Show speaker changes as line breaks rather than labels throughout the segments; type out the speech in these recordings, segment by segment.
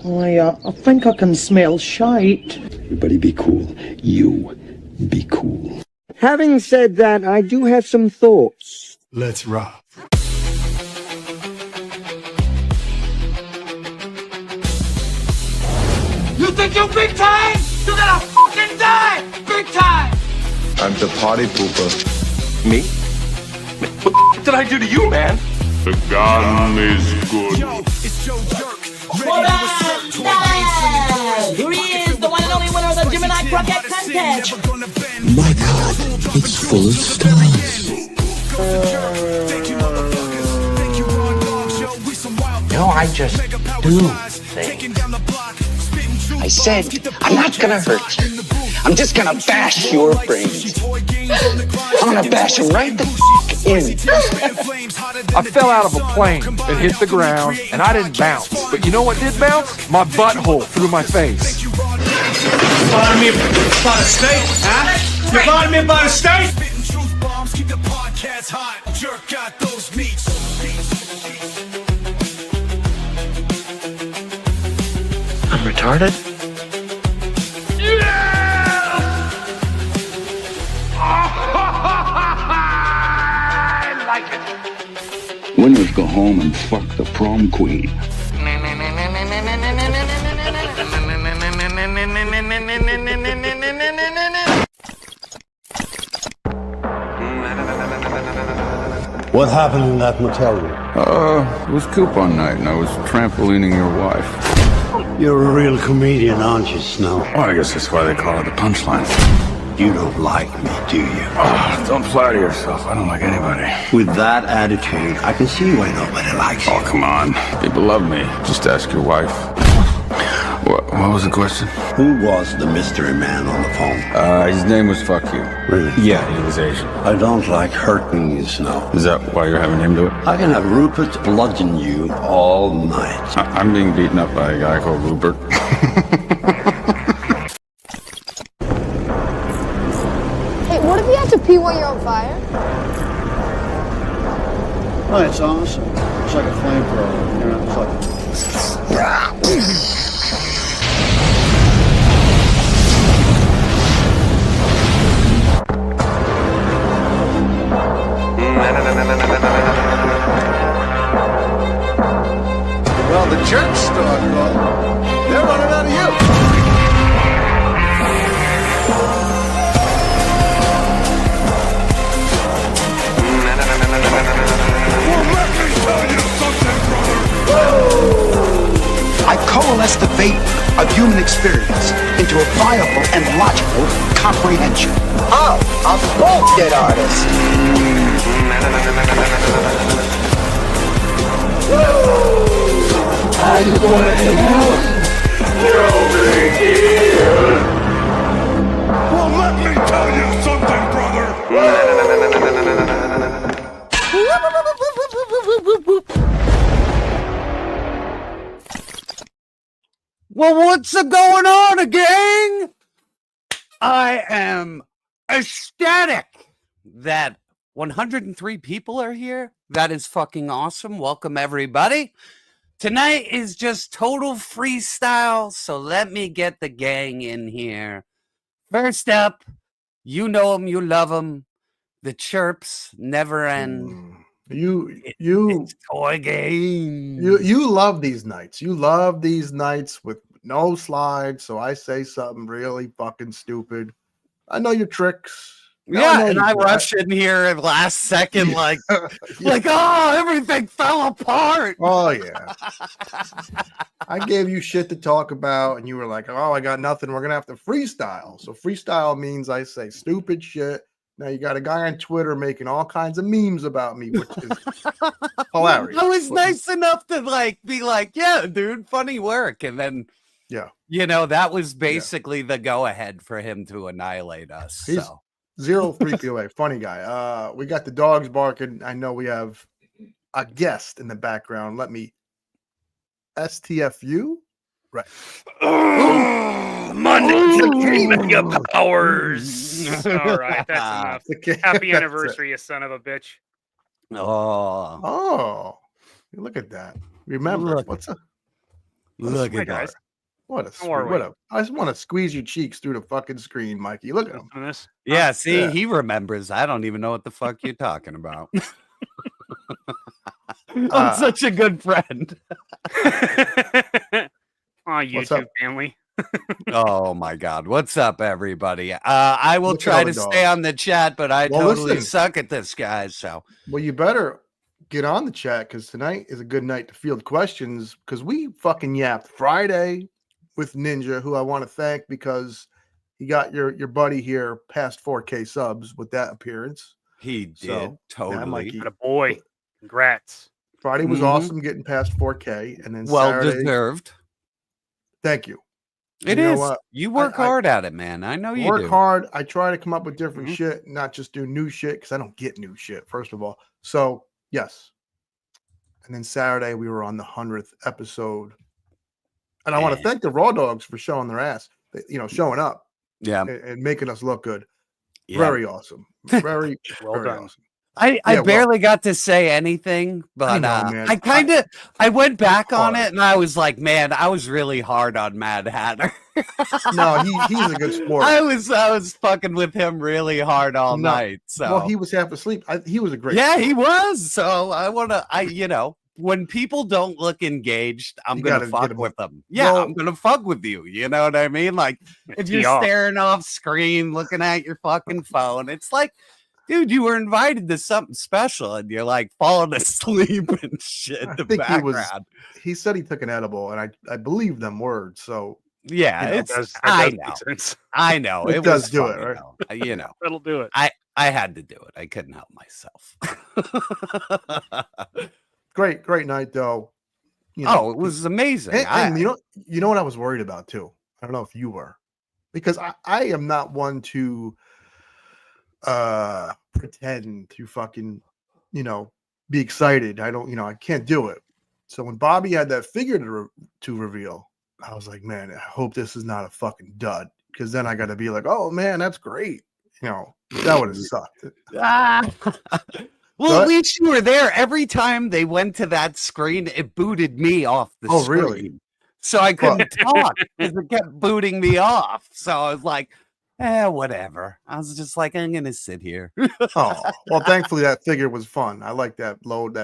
I think I can smell shite.
Everybody be cool. You be cool.
Having said that, I do have some thoughts.
Let's rock.
You think you're big time? You're gonna fucking die! Big time!
I'm the party pooper.
Me? What did I do to you, man?
The gun is good.
Yo, it's YoJoeJerk.
What up? Here he is, the one and only winner of the Gemini Croquette Contest.
My God, it's full of stars.
You know, I just do things. I said, I'm not gonna hurt you. I'm just gonna bash your brains. I'm gonna bash them right the in.
I fell out of a plane and hit the ground, and I didn't bounce. But you know what did bounce? My butthole through my face.
You bothering me about a steak, huh? You bothering me about a steak?
I'm retarded?
Winners go home and fuck the prom queen.
What happened in that motel room?
It was coupon night and I was trampolining your wife.
You're a real comedian, aren't you, Snow?
Well, I guess that's why they call it the punchline.
You don't like me, do you?
Oh, don't flatter yourself. I don't like anybody.
With that attitude, I can see why nobody likes you.
Oh, come on. People love me. Just ask your wife. What was the question?
Who was the mystery man on the phone?
His name was Fuck You.
Really?
Yeah, he was Asian.
I don't like hurting you, Snow.
Is that why you're having him do it?
I can have Rupert bludgeon you all night.
I'm being beaten up by a guy called Rupert.
Hey, what if you have to pee while you're on fire?
Oh, it's awesome. It's like a flamethrower. You know, it's like...
Well, the jerk store called. They're running out of you.
Well, let me tell you something, brother.
I coalesce the vapor of human experience into a viable and logical comprehension.
Oh, a bullshit artist.
I just want to help. You're over here. Well, let me tell you something, brother.
Well, what's going on, gang? I am ecstatic that 103 people are here. That is fucking awesome. Welcome, everybody. Tonight is just total freestyle, so let me get the gang in here. First up, you know them, you love them. The chirps never end.
It's
toy game.
You love these nights. You love these nights with no slides. So I say something really fucking stupid. I know your tricks.
Yeah, and I rush in here at last second, like, oh, everything fell apart.
Oh yeah. I gave you shit to talk about, and you were like, "Oh, I got nothing. We're gonna have to freestyle." So freestyle means I say stupid shit. Now you got a guy on Twitter making all kinds of memes about me, which is hilarious.
I was nice enough to be like, "Yeah, dude, funny work," and then, that was basically the go ahead for him to annihilate us.
He's 0-3 away. Funny guy. We got the dogs barking. I know we have a guest in the background. Let me STFU. Right.
Monday mega powers. All right, that's enough. Happy anniversary, you son of a bitch.
Oh,
look at that. Remember what's up?
Look
Hi,
at that.
guys.
What a
How are
sweet,
we?
I just want to squeeze your cheeks through the fucking screen, Mikey. Look at him.
Listen to this.
Yeah, see,
Yeah.
he remembers. I don't even know what the fuck you're talking about. I'm such a good friend.
YouTube family.
Oh my God. What's up, everybody? I will
Look at
try
all
to
the
stay
dogs.
on the chat, but I
Well,
totally
listen.
suck at this, guys. So
Well, you better get on the chat because tonight is a good night to field questions because we fucking yapped Friday with Ninja, who I want to thank because he got your buddy here past 4K subs with that appearance.
he did
So,
totally.
Mikey.
What a boy. Congrats.
Friday was
Mhm.
awesome getting past 4K, and then
Well
Saturday.
deserved.
Thank you.
It
You know
is.
what?
You work hard at it, man. I know you
Work
do.
hard. I try to come up with different shit, not just do new shit because I don't get new shit, first of all. So, yes. And then Saturday, we were on the 100th episode. And I want to thank the Raw Dogs for showing their ass, showing up.
Yeah.
And making us look good.
Yeah.
Very awesome. Very,
Well
very
done.
awesome.
I barely got to say anything, but
know, man.
I went back on
Hard.
it and I was like, man, I was really hard on Mad Hatter.
No, he's a good sport.
I was fucking with him really hard all
No.
night. So
Well, he was half asleep. He was a great
yeah,
sport.
he was. So when people don't look engaged, I'm
You
gonna
gotta
fuck
get 'em
with them. Yeah,
Well-
I'm gonna fuck with you. You know what I mean? Like if you're
Yeah.
staring off screen, looking at your fucking phone, it's like, dude, you were invited to something special, and you're like falling asleep and shit.
I
The
think
background.
he said he took an edible, and I believe them words. So
Yeah,
you know,
it's.
That
I
does
know.
make sense.
I know.
It
It
does
was
do it,
funny,
right?
though. You know,
That'll do it.
I had to do it. I couldn't help myself.
great night though.
Oh, it was amazing.
And you know what I was worried about too. I don't know if you were, because I am not one to pretend to fucking be excited. I don't I can't do it. So when Bobby had that figure to reveal, I was like, man, I hope this is not a fucking dud, because then I got to be like, oh man, that's great. That would have sucked.
Well, at least you were there. Every time they went to that screen, it booted me off the screen.
Really?
So I couldn't talk because it kept booting me off. So I was like, whatever. I was just like, I'm gonna sit here.
Oh, well, thankfully that figure was fun. I like that load.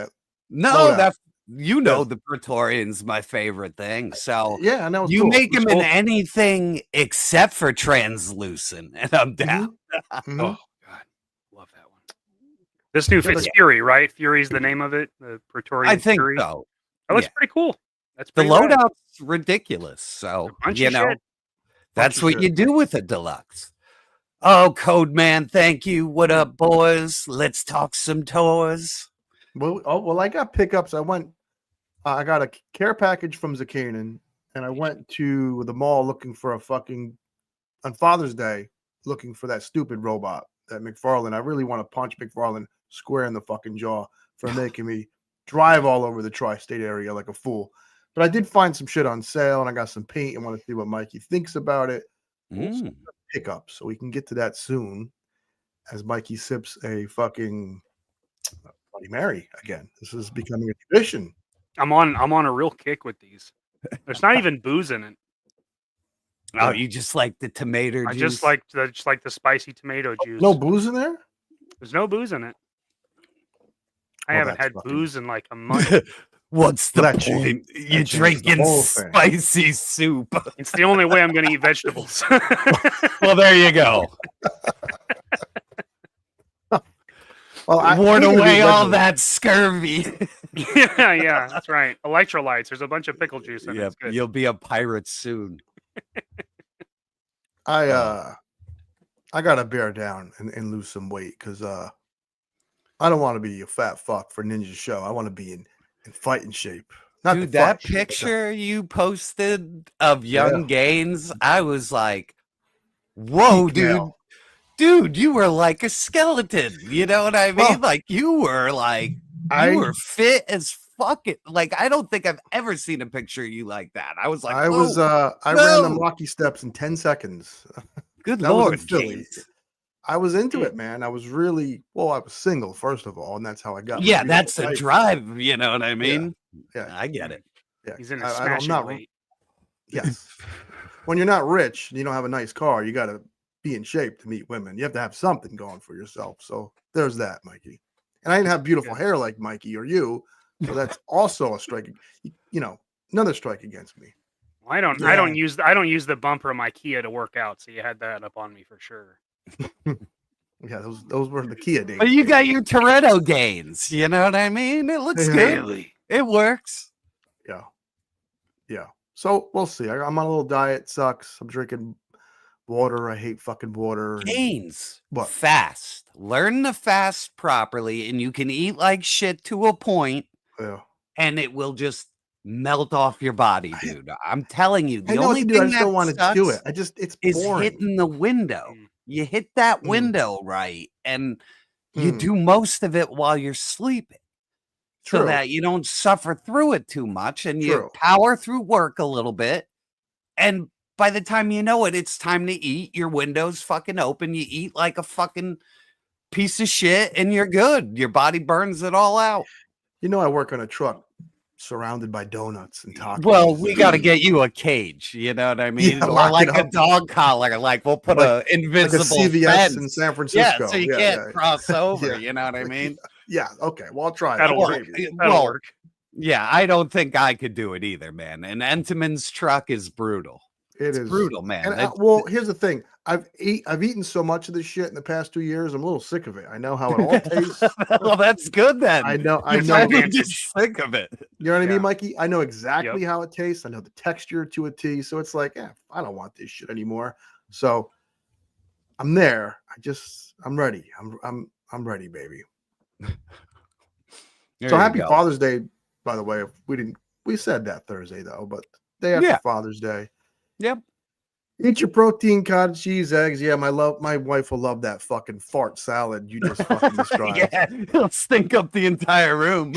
No, the Praetorian's my favorite thing. So
yeah, and that was
you
cool.
make
It was
him in
cool.
anything except for translucent, and I'm down.
Mhm.
Oh God, love that one. This new fit's Fury, right? Fury's the name of it. The Praetorian.
I think
Fury.
so.
That looks
Yeah.
pretty cool. That's
The
pretty rad.
loadout's ridiculous. So
bunch
you
of
know,
shit.
that's
of
what
shit.
you do with a deluxe. Oh, Code Man, thank you. What up, boys? Let's talk some toys.
Well, I got pickups. I got a care package from Zakanin, and I went to the mall looking for on Father's Day, looking for that stupid robot, that Mcfarlane. I really want to punch Mcfarlane square in the fucking jaw for making me drive all over the tri-state area like a fool. But I did find some shit on sale, and I got some paint. I want to see what Mikey thinks about it. Pickup, so we can get to that soon as Mikey sips a fucking Bloody Mary again. This is becoming a tradition.
I'm on a real kick with these. There's not even booze in it.
Oh, you just like the tomato
I
juice?
just like the spicy tomato juice.
No booze in there?
There's no booze in it. I
Well,
haven't
that's
had
fucking-
booze in like a month.
What's the
That
point?
changed-
You're
that changed the
drinking
whole thing.
spicy soup.
It's the only way I'm going to eat vegetables.
Well, there you go.
Well,
Ward
speaking of
away
these
all
vegetables,
that scurvy.
yeah, that's right. Electrolytes. There's a bunch of pickle juice in it.
Yep,
It's good.
you'll be a pirate soon.
I gotta bear down and lose some weight because I don't want to be a fat fuck for Ninja's show. I want to be in fighting shape. Not
Dude,
the
that
fight shape, but
picture you posted of Young Gaines, I was like, whoa,
Peak
dude.
male.
Dude, you were like a skeleton. You know what I mean?
Well,
like you were like you were fit as fuck. Like I don't think I've ever seen a picture of you like that. I was like,
I was
whoa,
I ran them
no.
Rocky steps in 10 seconds.
Good
That was in
Lord,
Philly.
Gaines.
I was into it, man. I was really I was single first of all, and that's how I got. my
Yeah,
beautiful
that's the
wife.
drive. You know what I mean?
Yeah,
I get it.
yeah.
He's in a
I'm
smashing
not.
weight.
Yes. When you're not rich and you don't have a nice car, you got to be in shape to meet women. You have to have something going for yourself. So there's that, Mikey. And I didn't have beautiful hair like Mikey or you, so that's also a strike. Another strike against me.
Well, I don't use the bumper of my Kia to work out, so you had that up on me for sure.
Yeah, those were the Kia days.
But you got your Toretto gains. You know what I mean? It looks good. It works.
Yeah. So we'll see. I'm on a little diet. Sucks. I'm drinking water. I hate fucking water.
Gains.
What?
Fast. Learn to fast properly, and you can eat like shit to a point.
Yeah.
And it will just melt off your body, dude. I'm telling you. The
I know
only
what to
thing
do. I just don't want to do it. It's
is
boring.
hitting the window. You hit that window right, and you do most of it while you're sleeping. So that you don't suffer through it too much, and you power through work a little bit. And by the time you know it, it's time to eat. Your window's fucking open. You eat like a fucking piece of shit, and you're good. Your body burns it all out.
I work on a truck surrounded by donuts and tacos.
Well, we got to get you a cage. You know what I mean?
Yeah,
or like a dog collar. Like we'll put a invisible
like a CVS
fence
in San Francisco.
Yeah, so you can't cross over. You know what I mean?
Yeah. Okay. Well, I'll try.
That'll work. That'll work.
Yeah, I don't think I could do it either, man. And Entenmann's truck is brutal.
It's
brutal, man.
And here's the thing: I've eaten so much of this shit in the past 2 years. I'm a little sick of it. I know how it all tastes.
Well, that's good then.
I know.
I'm just sick of it.
You know what I mean, Mikey? I know exactly how it tastes. I know the texture to a T. So it's like, I don't want this shit anymore. So I'm there. I'm ready. I'm ready, baby. So happy Father's Day, by the way. We said that Thursday though, but day after Father's Day.
Yep.
Eat your protein, cottage cheese, eggs. Yeah, my wife will love that fucking fart salad you just fucking described.
Yeah, it'll stink up the entire room.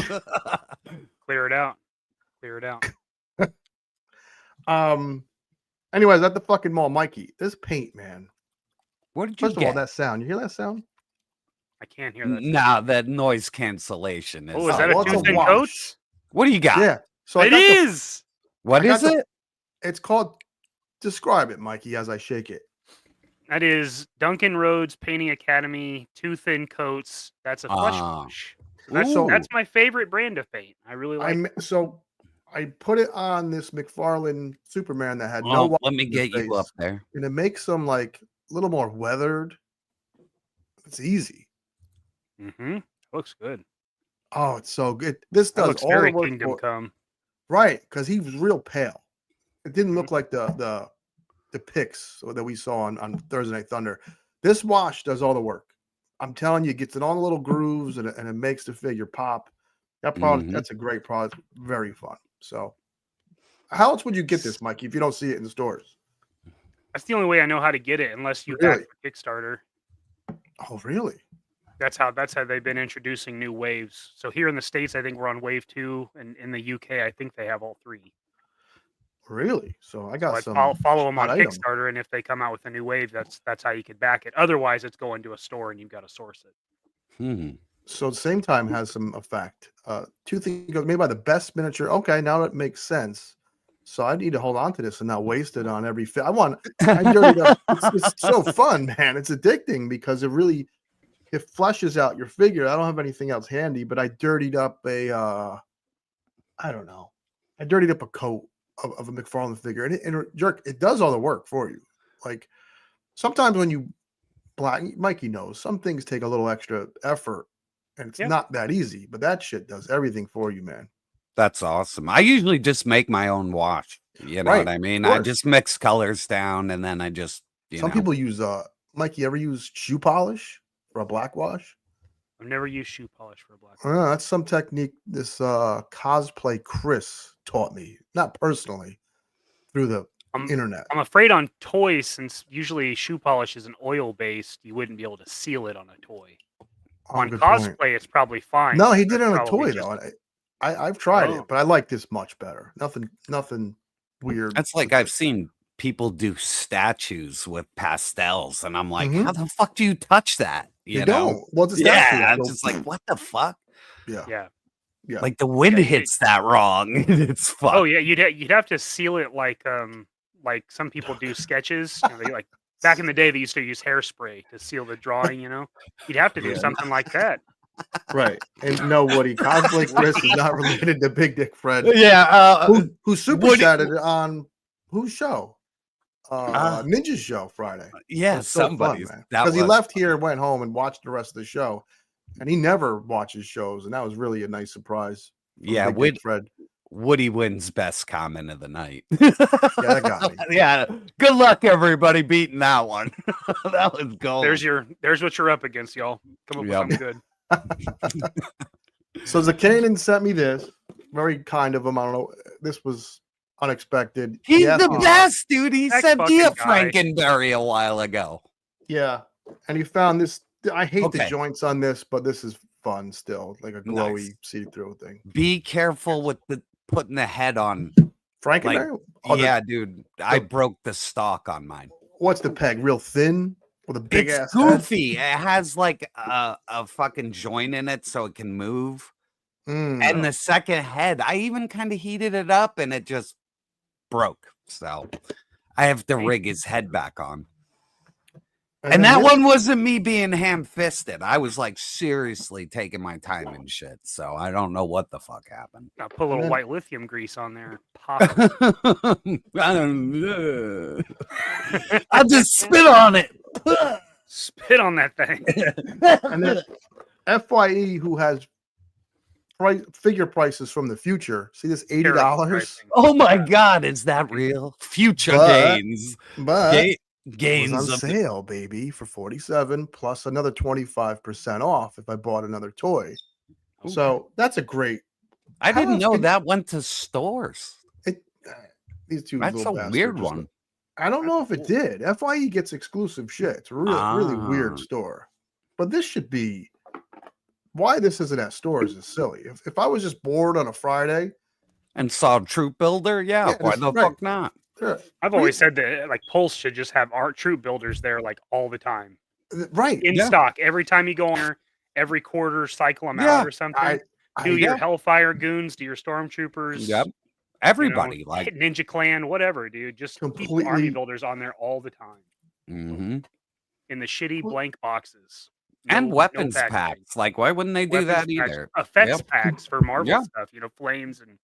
Clear it out.
Anyways, at the fucking mall, Mikey, this paint, man.
What did you
First of all, that sound. You hear that sound?
I can't hear that.
Nah, that noise cancellation is.
Oh, is that a tooth and coats?
What
do you got?
Yeah. So
it is.
What is it?
It's called. Describe it, Mikey, as I shake it.
That is Duncan Rhodes Painting Academy Tooth and Coats. That's a flesh wash. That's my favorite brand of paint. I really like it.
So I put it on this Mcfarlane Superman that had no.
Let me get you up there.
And it makes them like a little more weathered. It's easy.
Looks good.
Oh, it's so good. This does
looks
all
very
the work
Kingdom Come.
Right, because he was real pale. It didn't look like the pics that we saw on Thursday Night Thunder. This wash does all the work. I'm telling you, it gets it on the little grooves and it makes the figure pop. That product, that's a great product. Very fun. So, how else would you get this, Mikey, if you don't see it in the stores?
That's the only way I know how to get it, unless you back for Kickstarter.
Oh, really?
That's how they've been introducing new waves. So here in the States, I think we're on wave 2, and in the UK, I think they have all 3.
Really? So I got some.
I'll follow them on Kickstarter, and if they come out with a new wave, that's how you could back it. Otherwise, it's going to a store and you've got to source it.
So the same time has some effect. Two things made by the best miniature. Okay, now that makes sense. So I need to hold on to this and not waste it on every fit. I dirtied up. It's so fun, man. It's addicting because it fleshes out your figure. I don't have anything else handy, but I dirtied up I don't know. I dirtied up a coat of a Mcfarlane figure, and Jerk, it does all the work for you. Like sometimes when you Mikey knows some things take a little extra effort, and it's not that easy. But that shit does everything for you, man.
That's awesome. I usually just make my own wash. You know what I mean? I just mix colors down, and then I just
some people use Mikey. Ever use shoe polish for a black wash?
I've never used shoe polish for a black
wash. That's some technique this cosplay Chris taught me, not personally, through the internet.
I'm afraid on toys, since usually shoe polish is an oil based, you wouldn't be able to seal it on a toy. On cosplay, it's probably fine.
No, he did it on a toy though. I've tried it, but I like this much better. Nothing weird.
That's like I've seen people do statues with pastels, and I'm like, how the fuck do you touch that? You know?
Don't. Well, it's a statue.
I'm just like, what the fuck?
Yeah. Yeah.
Like the wind hits that wrong. It's fucked.
Oh yeah, you'd have to seal it like some people do sketches. You know, they like back in the day they used to use hairspray to seal the drawing. You know, you'd have to do something like that.
Right. And no, Woody, Cosplay Chris is not related to Big Dick Fred.
Yeah.
Who super chatted on whose show? Ninja's show Friday.
Yeah,
so
somebody's.
Because he left here, went home, and watched the rest of the show. And he never watches shows, and that was really a nice surprise.
Yeah,
Fred.
Woody wins best comment of the night.
Yeah, that got me.
Yeah, good luck everybody beating that one. That was gold.
There's what you're up against, y'all. Come up with something good.
So Zakanin sent me this. Very kind of him. I don't know. This was unexpected.
He's the best, dude. He sent me a Frankenberry a while ago.
Yeah, and he found this. I hate the joints on this, but this is fun still, like a glowy see-through thing.
Be careful with putting the head on
Frankenberry.
Yeah, dude, I broke the stock on mine.
What's the peg? Real thin with a big ass.
It's goofy. It has like a fucking joint in it so it can move. And the second head, I even kind of heated it up and it just broke. So I have to rig his head back on. And that one wasn't me being ham-fisted. I was like seriously taking my time and shit. So I don't know what the fuck happened.
I'll put a little white lithium grease on there. Pop it.
I'll just spit on it.
Spit on that thing.
And then FYE, who has figure prices from the future. See this $80?
Oh my God, is that real? Future gains.
But
gains
on sale, baby, for $47 plus another 25% off if I bought another toy. Ooh. So that's a great.
I didn't know that went to stores.
These two.
That's a weird one.
I don't know if it did. FYE gets exclusive shit. It's a really weird store. But this should be. Why this isn't at stores is silly. If I was just bored on a Friday
and saw Troop Builder, why the fuck not?
Sure.
I've always said that like Pulse should just have our troop builders there like all the time.
Right.
In stock. Every time you go on there, every quarter cycle them out or something. Do your Hellfire goons, do your Stormtroopers.
Yep. Everybody,
you know,
like
Ninja Clan, whatever, dude. Just keep army builders on there all the time.
Mm-hmm.
In the shitty blank boxes.
And weapons packs. Like, why wouldn't they do that either?
Effects packs for Marvel stuff, you know, flames and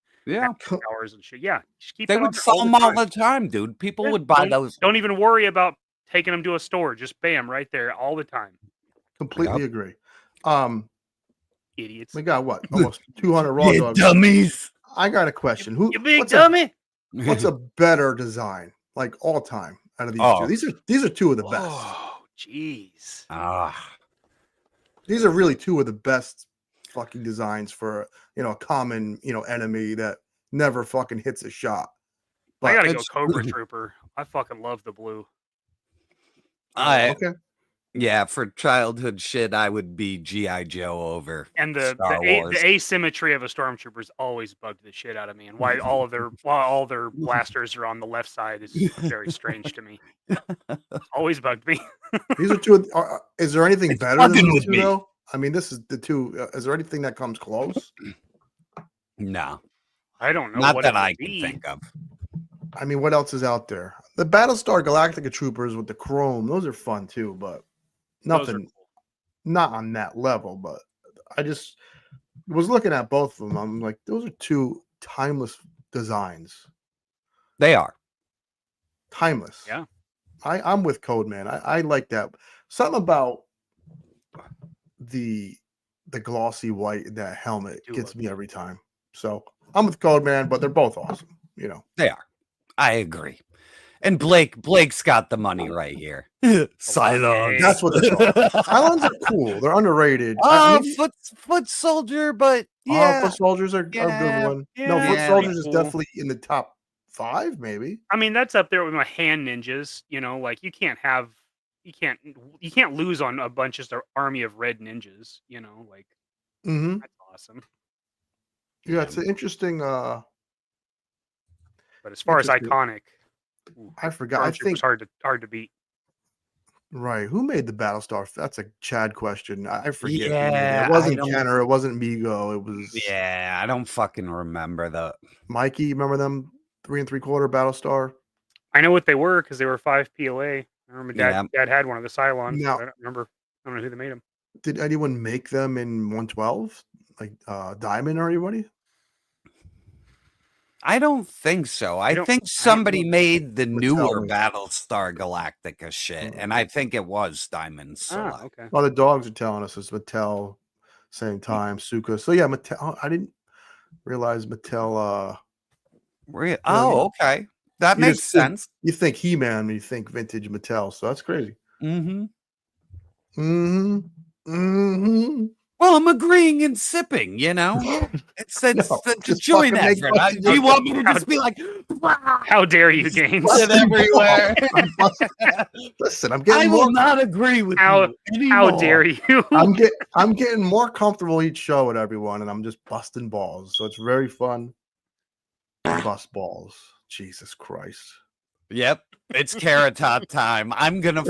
powers and shit. Yeah, just keep.
They would sell them all the time, dude. People would buy those.
Don't even worry about taking them to a store. Just bam, right there, all the time.
Completely agree.
Idiots.
We got what? Almost 200 raw dogs.
Dummies.
I got a question.
You big dummy.
What's a better design, like all time, out of these two? These are two of the best.
Oh, jeez.
These are really two of the best fucking designs for a common enemy that never fucking hits a shot.
But I gotta go Cobra Trooper. I fucking love the blue.
Okay.
Yeah, for childhood shit, I would be G.I. Joe over.
And the asymmetry of a Stormtrooper's always bugged the shit out of me. And why all their blasters are on the left side is very strange to me. Always bugged me.
These are two. Is there anything better than these two, though? I mean, this is the two. Is there anything that comes close?
No.
I don't know.
Not that I can think of.
I mean, what else is out there? The Battlestar Galactica Troopers with the chrome. Those are fun, too, but nothing. Cool. Not on that level, but I just was looking at both of them. I'm like, those are two timeless designs.
They are.
Timeless.
Yeah.
I'm with Code Man. I like that. Something about the glossy white in that helmet gets me every time. So I'm with Code Man, but they're both awesome.
They are. I agree. And Blake's got the money right here. Cylons.
That's what they're called. Cylons are cool. They're underrated.
Foot Soldier, but yeah.
Foot Soldiers are a good one.
Yeah.
No, Foot Soldiers is definitely in the top 5, maybe.
I mean, that's up there with my hand ninjas. Like you can't lose on a bunch of army of red ninjas. Like that's awesome.
Yeah, it's an interesting.
But as far as iconic,
I forgot. I think
hard to beat.
Right. Who made the Battlestar? That's a Chad question. I forget.
Yeah,
It wasn't Kenner. It wasn't Migo. It was.
Yeah, I don't fucking remember the.
Mikey, remember them 3 3/4 Battlestar?
I know what they were because they were 5 PLA. I remember Dad had one of the Cylons.
Now,
I don't remember. I don't know who they made them.
Did anyone make them in 112? Like Diamond or anybody?
I don't think so. I think somebody made the newer Battlestar Galactica shit, and I think it was Diamond Select.
Okay.
Well, the dogs are telling us it's Mattel, same time, Suka. So yeah, Mattel. I didn't realize Mattel.
Okay. That makes sense.
You think He-Man, you think vintage Mattel, so that's crazy.
Well, I'm agreeing and sipping, you know? It's the joint effort. Do you want me to just be like,
how dare you, Gaines?
everywhere?
Listen, I'm getting
I will not agree with you anymore.
How dare you?
I'm getting more comfortable each show with everyone, and I'm just busting balls. So it's very fun. Bust balls. Jesus Christ.
Yep. It's Carrot Top time. I'm gonna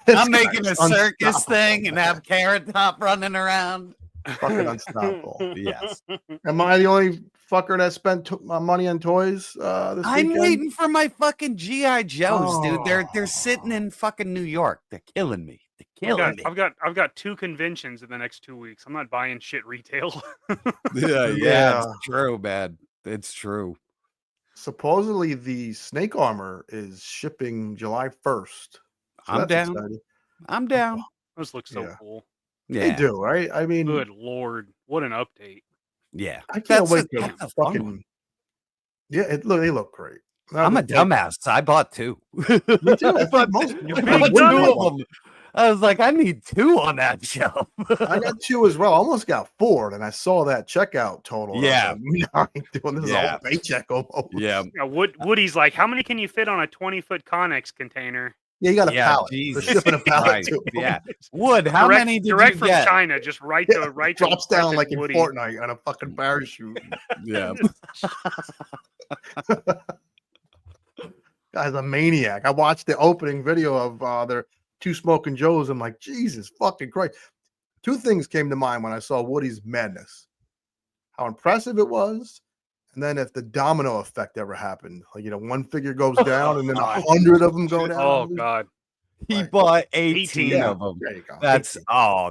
I'm making a circus thing and have Carrot Top running around.
Fucking unstoppable.
Yes.
Am I the only fucker that took my money on toys this
I'm
weekend?
waiting for my fucking GI Joes, dude. They're sitting in fucking New York. They're killing me.
I've got 2 conventions in the next 2 weeks. I'm not buying shit retail.
yeah, it's true, man. It's true.
Supposedly the snake armor is shipping July 1st. So
I'm down.
Exciting.
I'm down.
Those look so cool.
Yeah. They do, right? I mean,
good Lord, what an update.
Yeah.
I can't wait to fucking. Yeah, they look great.
I'm a dumbass. I bought 2.
Me too. I bought most.
I was like, I need 2 on that shelf.
I got 2 as well. Almost got 4, and I saw that checkout total.
Yeah,
I ain't doing this whole paycheck almost.
Yeah.
Woody's like, how many can you fit on a 20-foot Connex container?
Yeah, you got a pallet. They're shipping a pallet too.
Yeah. Wood, how many did
direct
you
from
get?
China, just right
drops down like in
Woody.
Fortnite on a fucking parachute.
Yeah.
Guy's a maniac. I watched the opening video of their 2 Smoking Joes. I'm like, Jesus fucking Christ. 2 things came to mind when I saw Woody's madness. How impressive it was, and then if the domino effect ever happened. Like, one figure goes down and then 100 of them go down.
Oh, God.
He bought 18 of them.
There you go.
That's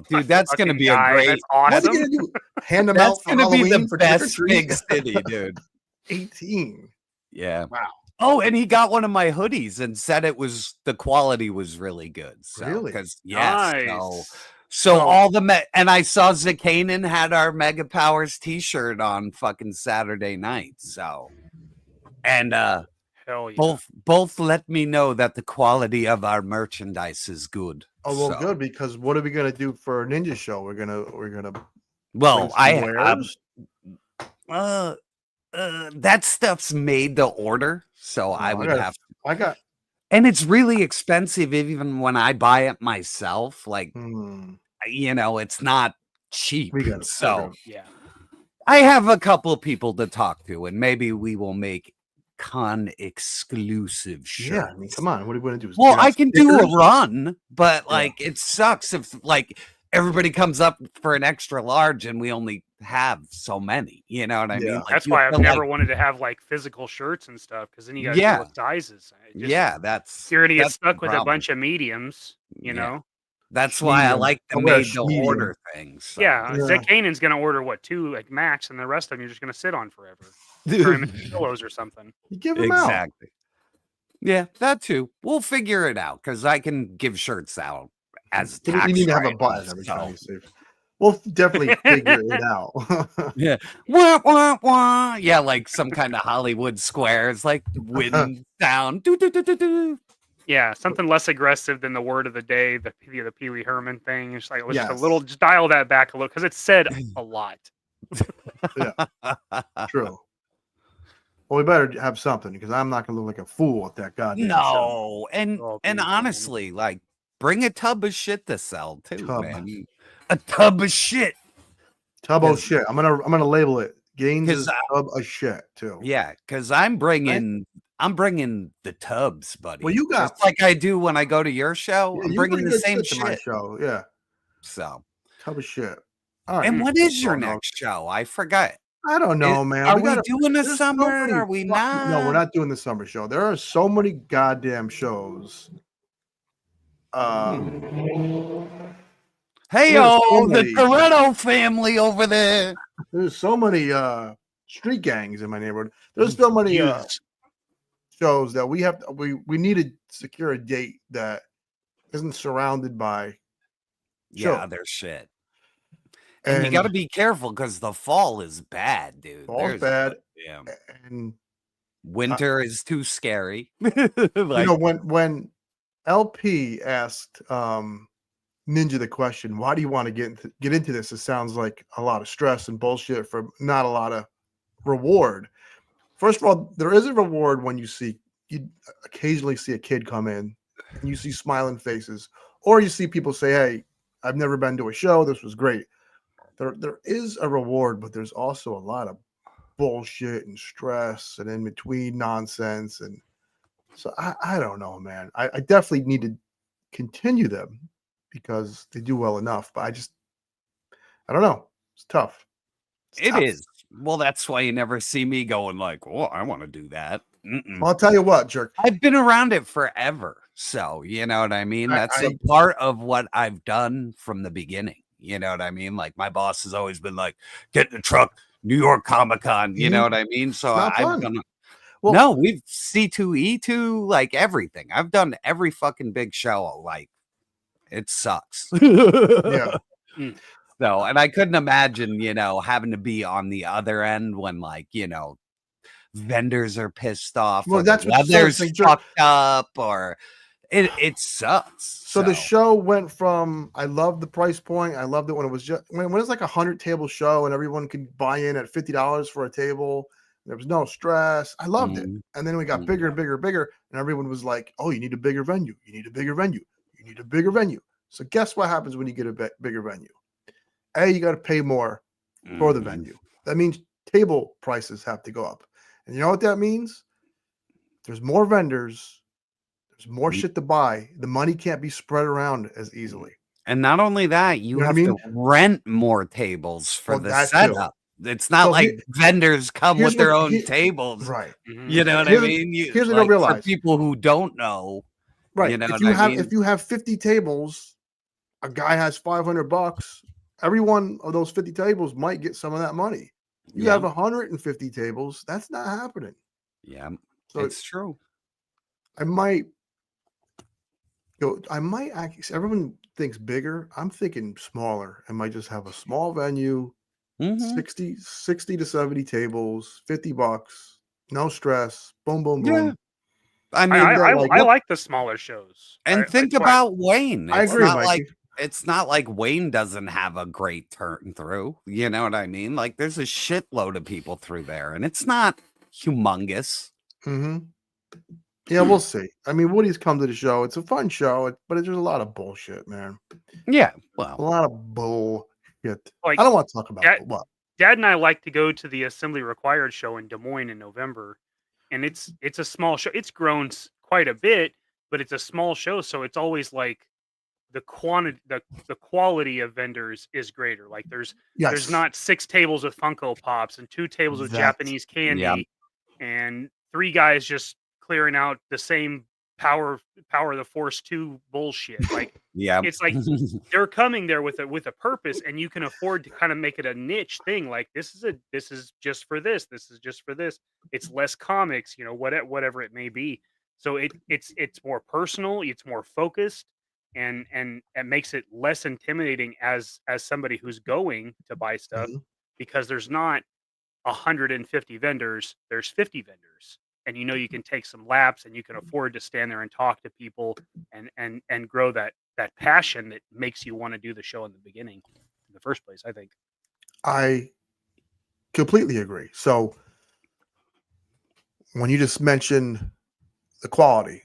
dude, that's gonna be a great.
That's awesome.
What are you gonna do? Hand them
That's
out for
gonna be
Halloween
the
for
best
trick-or-treat?
big city, dude.
18.
Yeah.
Wow.
Oh, and he got one of my hoodies and said the quality was really good. So,
Really?
Because
Nice.
so all the and I saw Zakanin had our Mega Powers T-shirt on fucking Saturday night. So, and
hell yeah.
both let me know that the quality of our merchandise is good.
Oh well,
So,
good, because what are we gonna do for a ninja show? We're gonna.
Well,
bring some wares?
that stuff's made to order, so I would have.
I got.
And it's really expensive, even when I buy it myself. Like, it's not cheap. So,
yeah,
I have a couple of people to talk to, and maybe we will make con exclusive shirts.
Yeah, I mean, come on, what are we gonna do?
Well, I can do a run, but it sucks if everybody comes up for an extra large and we only have so many. You know what I mean? Like,
that's why I've never wanted to have physical shirts and stuff, because then you got to deal with sizes.
You're
gonna get stuck with a bunch of mediums. You know.
That's why I like the made to order things. So.
Yeah, Zakanin's gonna order 2 max, and the rest of them you're just gonna sit on forever. Throw him in pillows or something.
You give them out.
Exactly. Yeah, that too. We'll figure it out, because I can give shirts out as tax.
You need to have a button every time you save. We'll definitely figure it out.
Yeah. Wah, wah, wah. Yeah, like some kind of Hollywood squares, like wind sound. Do, do, do, do, do.
Yeah, something less aggressive than the word of the day, the Pee Wee Herman thing. It's like, just dial that back a little, because it said a lot.
Yeah, true. Well, we better have something, because I'm not gonna look like a fool at that goddamn show.
And honestly, bring a tub of shit to sell too, man. A tub of shit.
Tub of shit. I'm gonna label it. Gaines is tub of shit too.
Yeah, because I'm bringing I'm bringing the tubs, buddy.
Well, you got
just like I do when I go to your show. I'm bringing the same
shit to my show. Yeah.
So
tub of shit. All right.
And what is your next show? I forgot.
I don't know, man.
Are we doing the summer? Are we not?
No, we're not doing the summer show. There are so many goddamn shows.
Hey, the Toretto family over there.
There's so many street gangs in my neighborhood. There's so many shows that we need to secure a date that isn't surrounded by
there's shit. And you got to be careful because the fall is bad, dude.
Fall's bad.
Yeah.
And
winter is too scary.
When LP asked Ninja the question, why do you want to get into this? It sounds like a lot of stress and bullshit for not a lot of reward. First of all, there is a reward when you occasionally see a kid come in and you see smiling faces, or you see people say, hey, I've never been to a show. This was great. There is a reward, but there's also a lot of bullshit and stress and in between nonsense. And so I don't know, man. I definitely need to continue them because they do well enough, but I don't know. It's tough.
It is. Well, that's why you never see me going like, oh, I want to do that.
I'll tell you what, Jerk.
I've been around it forever. So, you know what I mean? That's a part of what I've done from the beginning. You know what I mean? Like my boss has always been like, get in the truck, New York Comic-Con. You know what I mean? So I've done no, we've C2E2, like everything. I've done every fucking big show. Like it sucks.
Yeah.
So, and I couldn't imagine, having to be on the other end when vendors are pissed off.
Well,
or
that's
the
what
weather's fucked up or it sucks.
So the show went from, I loved the price point. I loved it when it was just, when it was like 100 table show and everyone could buy in at $50 for a table. There was no stress. I loved it. And then we got bigger and bigger and bigger. And everyone was like, oh, you need a bigger venue. You need a bigger venue. You need a bigger venue. So guess what happens when you get a bigger venue? You got to pay more for the venue. That means table prices have to go up. And you know what that means? There's more vendors. There's more shit to buy. The money can't be spread around as easily.
And not only that, you have to rent more tables for the setup. Too. It's not like vendors come with their own tables.
Right.
You know what I mean?
Here's what I realize.
For people who don't know.
Right.
You know
if you have 50 tables, a guy has $500. Every one of those 50 tables might get some of that money. You have 150 tables. That's not happening.
Yeah.
So
it's true.
I might actually, everyone thinks bigger. I'm thinking smaller. I might just have a small venue, 60 to 70 tables, $50, no stress, boom, boom, boom.
Yeah. I mean,
I like the smaller shows.
And think about Wayne.
I agree, Mikey.
It's not like Wayne doesn't have a great turn through. You know what I mean? Like there's a shitload of people through there, and it's not humongous.
Yeah, we'll see. I mean, Woody's come to the show. It's a fun show, but there's a lot of bullshit, man.
Yeah, well,
a lot of bullshit.
Like,
I don't want to talk about what.
Dad and I like to go to the Assembly Required show in Des Moines in November, and it's a small show. It's grown quite a bit, but it's a small show, so it's always like the quality of vendors is greater. Like there's not 6 tables with Funko Pops and 2 tables with Japanese candy and 3 guys just clearing out the same power of the Force 2 bullshit. Like it's like they're coming there with a purpose, and you can afford to kind of make it a niche thing. Like this is just for this. This is just for this. It's less comics, whatever it may be. So it's more personal. It's more focused. And it makes it less intimidating as somebody who's going to buy stuff because there's not 150 vendors, there's 50 vendors, and you can take some laps and you can afford to stand there and talk to people and grow that passion that makes you want to do the show in the beginning in the first place. I think
I completely agree. So when you just mentioned the quality,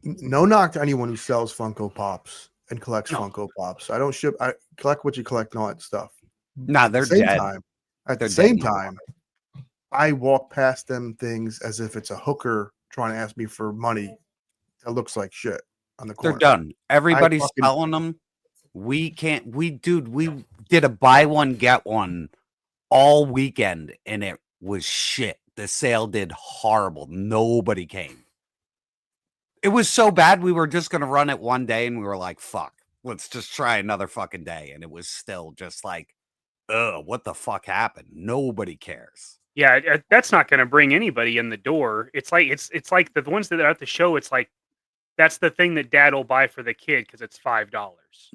no knock to anyone who sells Funko Pops and collects Funko Pops. I collect what you collect and all that stuff.
Nah, they're dead.
At the same time, I walk past them things as if it's a hooker trying to ask me for money that looks like shit on the
They're
corner.
done. Everybody's selling them. We did a buy one get one all weekend, and it was shit. The sale did horrible. Nobody came. It was so bad we were just gonna run it one day, and we were like, "Fuck, let's just try another fucking day." And it was still just like, "Ugh, what the fuck happened?" Nobody cares.
Yeah, that's not going to bring anybody in the door. It's like the ones that are at the show. It's like that's the thing that Dad will buy for the kid because it's $5.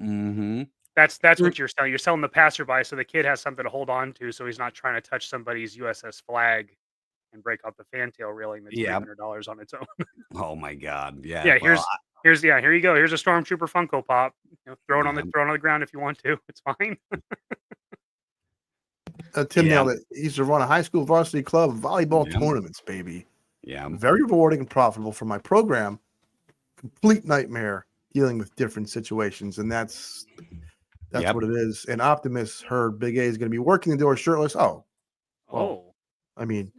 Mm-hmm.
That's what you're selling. You're selling the passerby, so the kid has something to hold on to, so he's not trying to touch somebody's USS flag and break out the fantail railing that's $300 on its own.
Oh my god! Yeah.
Yeah. Here you go. Here's a Stormtrooper Funko Pop. Throw it on the ground if you want to. It's fine.
Tim nailed it. He used to run a high school varsity club volleyball tournaments, baby.
Yeah.
Very rewarding and profitable for my program. Complete nightmare dealing with different situations, and that's what it is. And Optimus heard Big A is going to be working the door shirtless. I mean,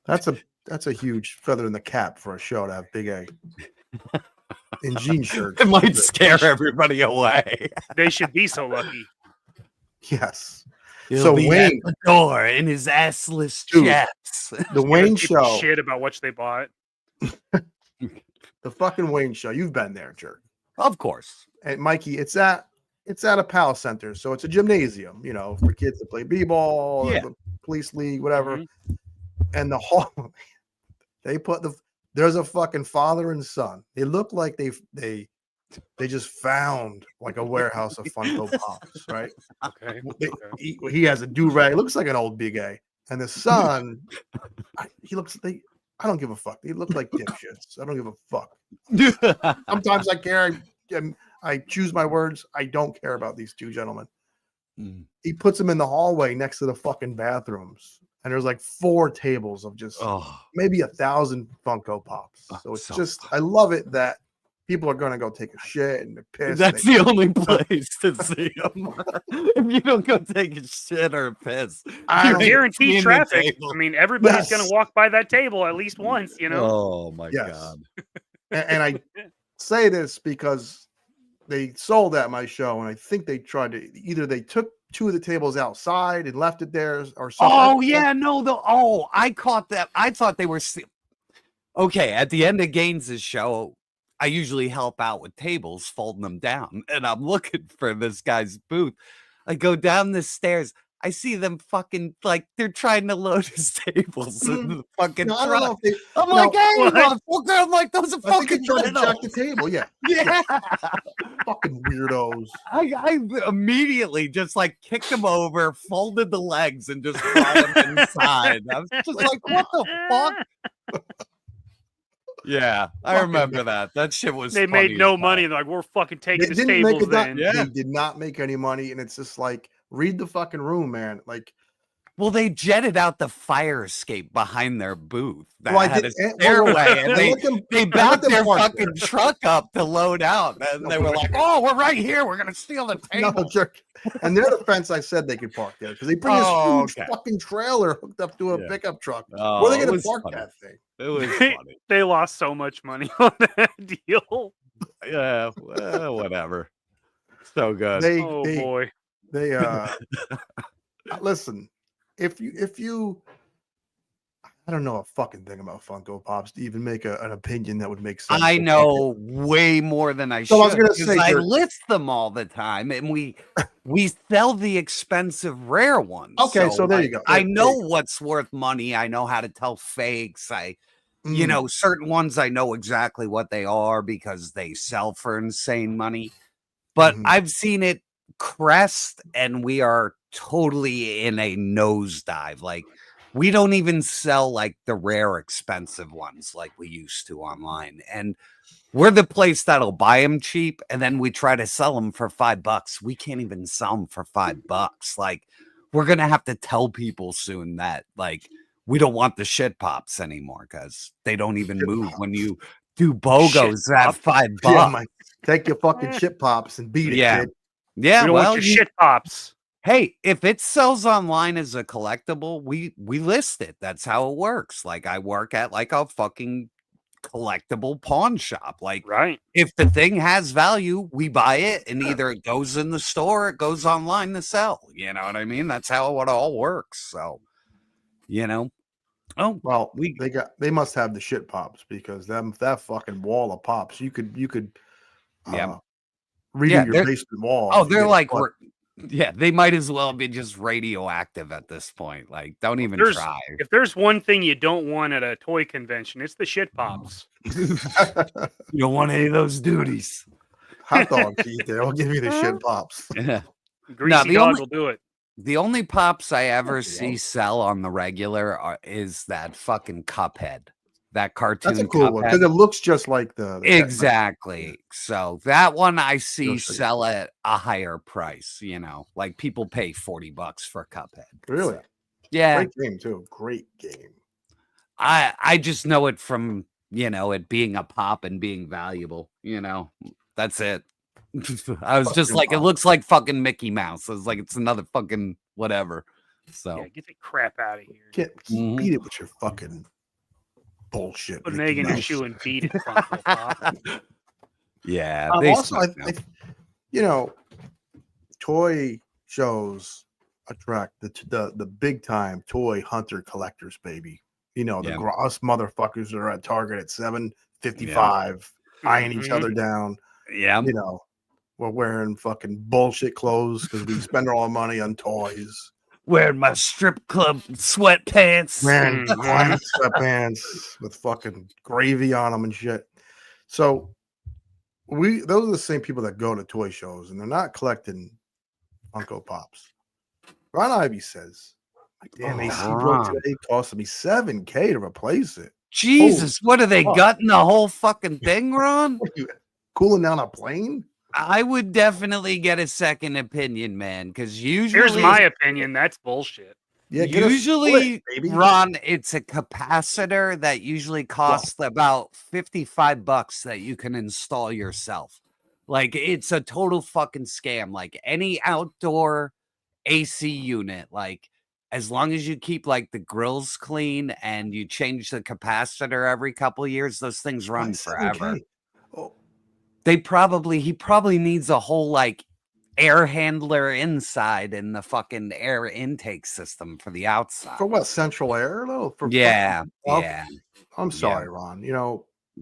that's a huge feather in the cap for a show to have Big A in jean shirts.
It might scare everybody away.
They should be so lucky.
Yes.
So Wayne at the door in his assless chaps.
The Wayne show.
Shit about what they bought.
The fucking Wayne show. You've been there, Jerk.
Of course.
And Mikey, it's at a PAL center, so it's a gymnasium, for kids to play b-ball, the police league, whatever.
Mm-hmm.
And the hall, they put there's a fucking father and son. They look like they just found like a warehouse of Funko Pops, right?
Okay.
He has a do-rag. Looks like an old Big A. And the son, I don't give a fuck. They look like dipshits. I don't give a fuck. Sometimes I care. I choose my words. I don't care about these two gentlemen. He puts them in the hallway next to the fucking bathrooms. And there's like 4 tables of just maybe 1,000 Funko Pops. So it's just, I love it that people are going to go take a shit and piss.
That's the only place to see them. If you don't go take a shit or a piss,
I guarantee traffic. I mean, everybody's going to walk by that table at least once,
Oh my God.
And I say this because they sold at my show, and I think they tried to either they took 2 of the tables outside and left it there or something.
Oh yeah, no, I caught that. I thought they were okay. At the end of Gaines' show, I usually help out with tables, folding them down, and I'm looking for this guy's booth. I go down the stairs. I see them fucking like they're trying to load his tables in the fucking truck. I'm like, hey, motherfucker! I'm like, those are fucking
trying to jack the table. Yeah,
yeah.
Fucking weirdos.
I immediately just like kicked them over, folded the legs, and just brought them inside. I was just like, what the fuck? Yeah, I remember that. That shit was.
They made no money. They're like, we're fucking taking the tables.
They did not make any money, and it's just like, read the fucking room, man. Like,
well, they jetted out the fire escape behind their booth that had a stairway, and they backed their fucking truck up to load out, and they were like, "Oh, we're right here. We're gonna steal the table."
No, Jerk. And their defense, I said they could park there because they bring this huge fucking trailer hooked up to a pickup truck. Where are they gonna park that thing?
It was funny.
They lost so much money on that deal.
Yeah, well, whatever. So good.
Boy.
They listen, if you I don't know a fucking thing about Funko Pops to even make an opinion that would make sense.
I know way more than I should.
So I was gonna say,
I list them all the time, and we sell the expensive rare ones.
Okay, so there you go.
I know what's worth money. I know how to tell fakes. Certain ones I know exactly what they are because they sell for insane money. But I've seen it crest, and we are totally in a nosedive. Like, we don't even sell like the rare expensive ones like we used to online, and we're the place that'll buy them cheap, and then we try to sell them for $5. We can't even sell them for $5. Like, we're gonna have to tell people soon that like we don't want the shit pops anymore because they don't even move when you do BOGOs at $5.
Yeah, take your fucking shit pops and beat it, kid.
Yeah,
we don't want your shit pops.
Hey, if it sells online as a collectible, we list it. That's how it works. Like, I work at like a fucking collectible pawn shop. Like,
right.
If the thing has value, we buy it, and either it goes in the store, or it goes online to sell. You know what I mean? That's how it all works. So, you know. Oh
well, they must have the shit pops, because that fucking wall of pops, you could redo your basement wall.
Oh, they're like, they might as well be just radioactive at this point. Like, don't even try.
If there's one thing you don't want at a toy convention, it's the shit pops.
You don't want any of those duties.
Hot dogs eat there. I'll give you the shit pops.
Yeah.
Greasy dog will do it.
The only pops I ever see sell on the regular is that fucking Cuphead. That cartoon.
That's a cool one, because it looks just like the
exactly. So that one I see sell at a higher price. You know, like people pay $40 for Cuphead.
Really?
So, yeah.
Great game too. Great game.
I just know it from, it being a pop and being valuable. That's it. I was just like, it looks like fucking Mickey Mouse. I was like, it's another fucking whatever. So
yeah, get the crap out of here.
Beat it with your fucking bullshit.
Put an egg in your shoe and beat it. Funko Pop.
Yeah.
Also, toy shows attract the big time toy hunter collectors, baby. Us motherfuckers are at Target at $7.55, eyeing each other down.
Yeah.
We're wearing fucking bullshit clothes because we spend all our money on toys.
Wearing my strip club sweatpants.
Wearing sweatpants with fucking gravy on them and shit. So those are the same people that go to toy shows, and they're not collecting Funko Pops. Ron Ivy says, damn, AC broke today, costing me $7K to replace it.
Jesus, what are they gutting the whole fucking thing, Ron?
What are you, cooling down a plane?
I would definitely get a second opinion, man, because usually...
Here's my opinion. That's bullshit.
Yeah,
usually, Ron, it's a capacitor that usually costs about $55 that you can install yourself. Like, it's a total fucking scam. Like, any outdoor AC unit, like, as long as you keep, like, the grills clean and you change the capacitor every couple of years, those things run forever. He probably needs a whole like air handler inside in the fucking air intake system for the outside.
For what, central air? No, I'm sorry, Ron.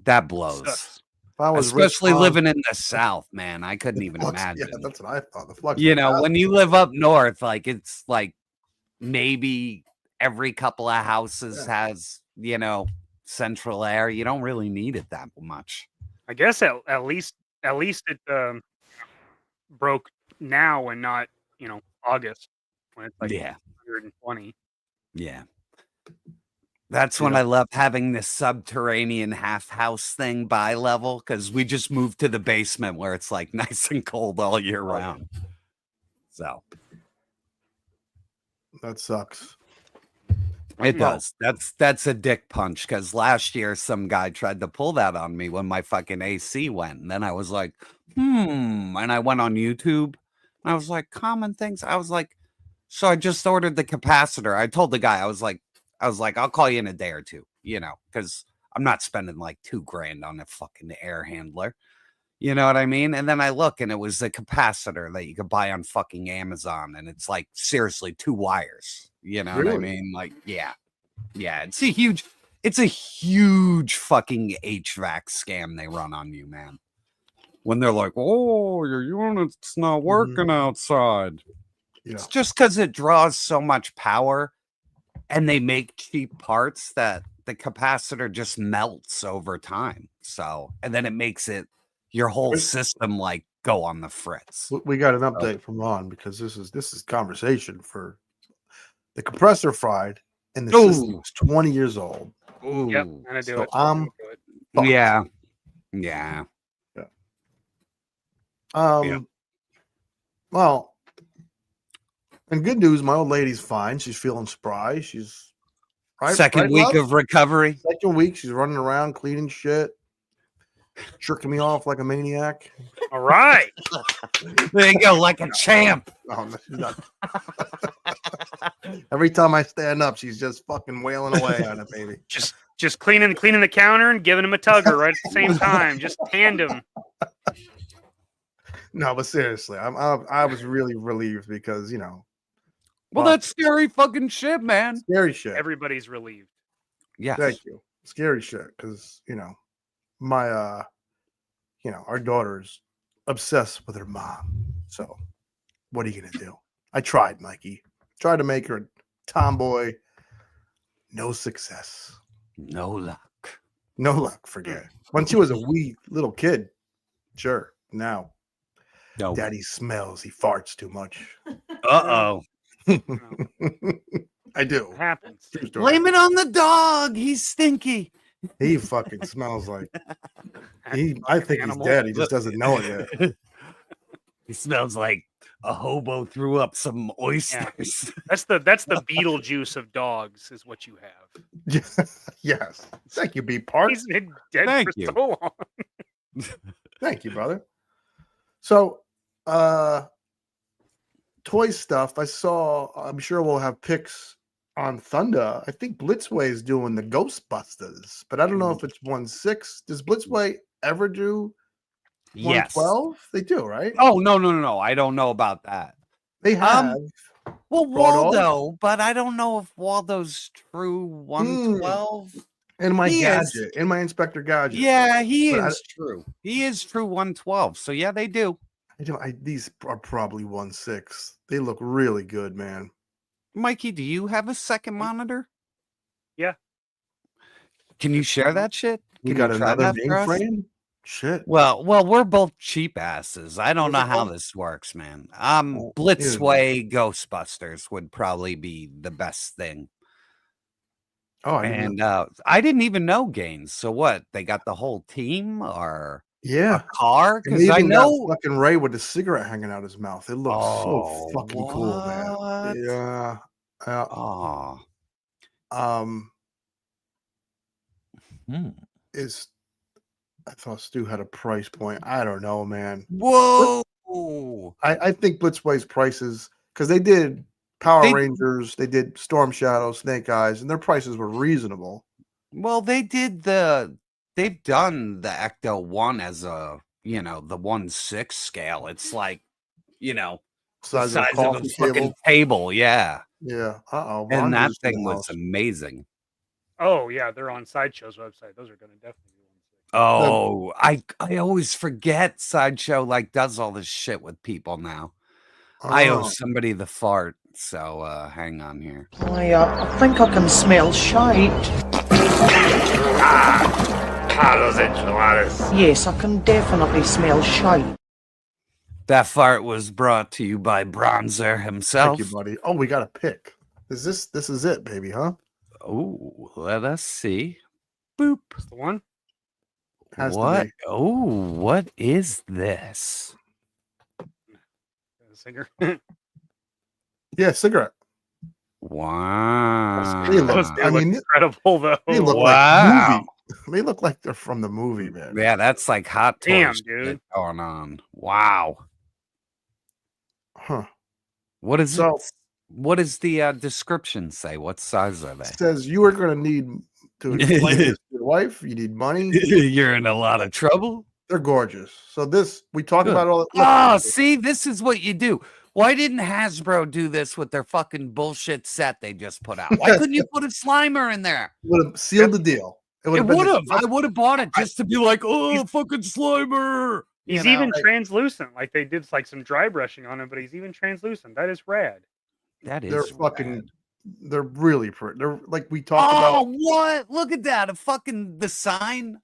That blows. Especially living in the South, man. I couldn't even imagine.
Yeah, that's what I thought. The flux.
When you live up north, like it's like maybe every couple of houses has, central air. You don't really need it that much.
I guess at least it broke now and not August when it's like 120.
Yeah, that's when I love having this subterranean half house thing by level, because we just moved to the basement where it's like nice and cold all year round. So
that sucks.
It does. That's a dick punch, because last year some guy tried to pull that on me when my fucking AC went, and then I was like, and I went on YouTube and I was like, common things. I was like, so I just ordered the capacitor. I told the guy, I was like, I'll call you in a day or two, because I'm not spending like $2,000 on a fucking air handler. You know what I mean? And then I look, and it was the capacitor that you could buy on fucking Amazon, and it's like seriously 2 wires. You know what I mean? Like, yeah, it's a huge fucking HVAC scam they run on you, man. When they're like, oh, your unit's not working outside. Yeah. It's just because it draws so much power, and they make cheap parts that the capacitor just melts over time. So, and then it makes your whole system like go on the fritz.
We got an update from Ron, because this is conversation for the compressor fried, and the system was 20 years old.
Ooh. Yep, and I do it.
Yeah.
Well, and good news, my old lady's fine. She's feeling spry. She's
second week of recovery.
Second week, she's running around cleaning shit, jerking me off like a maniac.
All right.
There you go, like a champ.
Oh, no, she's not. Every time I stand up, she's just fucking wailing away on it, baby.
Just Just cleaning the counter and giving him a tugger right at the same time. Just tandem.
No, but seriously, I was really relieved because
Well, that's scary fucking shit, man.
Scary shit.
Everybody's relieved.
Yes.
Thank you. Scary shit, because my our daughter's obsessed with her mom. So what are you gonna do? I tried, Mikey. Tried to make her a tomboy. No success.
No luck.
No luck. Forget it. When she was a wee little kid, sure. Now,
no.
Daddy smells. He farts too much.
Uh-oh.
I do.
It happens.
Blame it on the dog. He's stinky.
He fucking smells like I think he's dead. He just doesn't know it yet.
He smells like a hobo threw up some oysters.
Yeah. That's the Beetlejuice of dogs, is what you have.
Yes. Thank you, B Park.
He's been dead
Thank
for
you.
so long.
Thank you, brother. So toy stuff. I'm sure we'll have pics on Thunder. I think Blitzway is doing the Ghostbusters, but I don't know if it's 1/6. Does Blitzway ever do 112?
Yes.
They do, right?
Oh, no. I don't know about that.
They have.
Well, Waldo, but I don't know if Waldo's true 112.
In my
He
gadget,
is.
in my Inspector Gadget.
Yeah, he
But
is true. He is true 112. So yeah, they do.
These are probably 1/6. They look really good, man.
Mikey, do you have a second monitor?
Yeah.
Can you share that shit?
You
Can
got
try
another
that for us?
mainframe? Shit.
Well, we're both cheap asses. I don't know how this works, man. Blitzway Ghostbusters would probably be the best thing.
Oh,
I didn't even know Gaines. So what? They got the whole team or
yeah,
a car?
And
Because I
even
know
got fucking Ray with a cigarette hanging out his mouth. It looks so fucking cool, man.
what?
Yeah.
Oh.
I thought Stu had a price point. I don't know, man.
Whoa.
I think Blitzway's prices, because they did Power Rangers, they did Storm Shadow, Snake Eyes, and their prices were reasonable.
Well, they've done the Ecto 1 as a, the 1/6 scale. It's like, the size of a fucking table. Yeah.
Yeah.
And that thing was amazing.
Oh yeah, they're on Sideshow's website. Those are going to definitely be 1/6.
Oh, I always forget Sideshow does all this shit with people now. I owe somebody the fart, so hang on here.
I think I can smell shite.
Carlos Enchiladas.
Yes, I can definitely smell shite.
That fart was brought to you by Bronzer himself.
Thank you, buddy. Oh, we got a pick. This is it, baby, huh?
Oh, let us see. Boop.
That's the one.
What? Oh, what is this?
Singer.
Yeah, cigarette.
Wow.
They look
incredible though.
They look like movie. They look like they're from the movie, man.
Yeah, that's like hot toys
Damn,
shit
dude.
going on. Wow.
Huh.
What is it? What does the description say? What size are they?
It says you are going to need to explain this to your wife. You need money.
You're in a lot of trouble.
They're gorgeous. So this, we talk about all.
Oh, see, this is what you do. Why didn't Hasbro do this with their fucking bullshit set they just put out? Why couldn't you put a Slimer in there?
Would have sealed the deal.
It would have. I would have bought it just to be like, oh, fucking Slimer.
He's even translucent. Like they did some dry brushing on him, but he's even translucent. That is rad.
That is.
They're fucking. They're really pretty. They're like we talked about.
Oh, what? Look at that! The sign.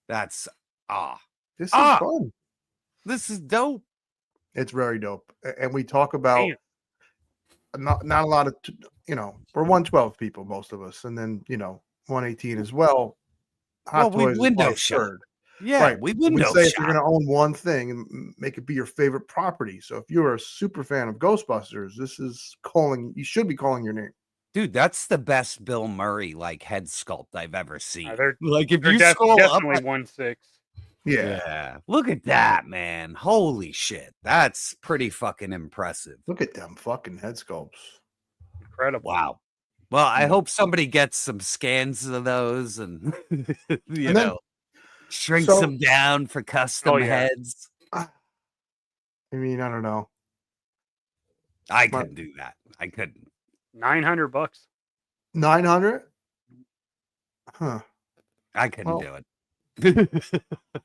That's
This is fun.
This is dope.
It's very dope, and we talk about not a lot of we're 112 people, most of us, and then 118 as well. Hot
we
Toys is
window
like
shop.
third.
Yeah,
right.
we window
say if
shop.
you're going to own one thing and make it be your favorite property. So if you're a super fan of Ghostbusters, this is you should be calling your name.
Dude, that's the best Bill Murray head sculpt I've ever seen.
If
you scroll
definitely
up,
1/6.
Yeah.
Look at that, man. Holy shit. That's pretty fucking impressive.
Look at them fucking head sculpts.
Incredible.
Wow. Well, I hope somebody gets some scans of those and you know, shrinks them down for custom heads.
I mean, I don't know.
I couldn't do that. I couldn't.
$900.
900? Huh.
I couldn't do it.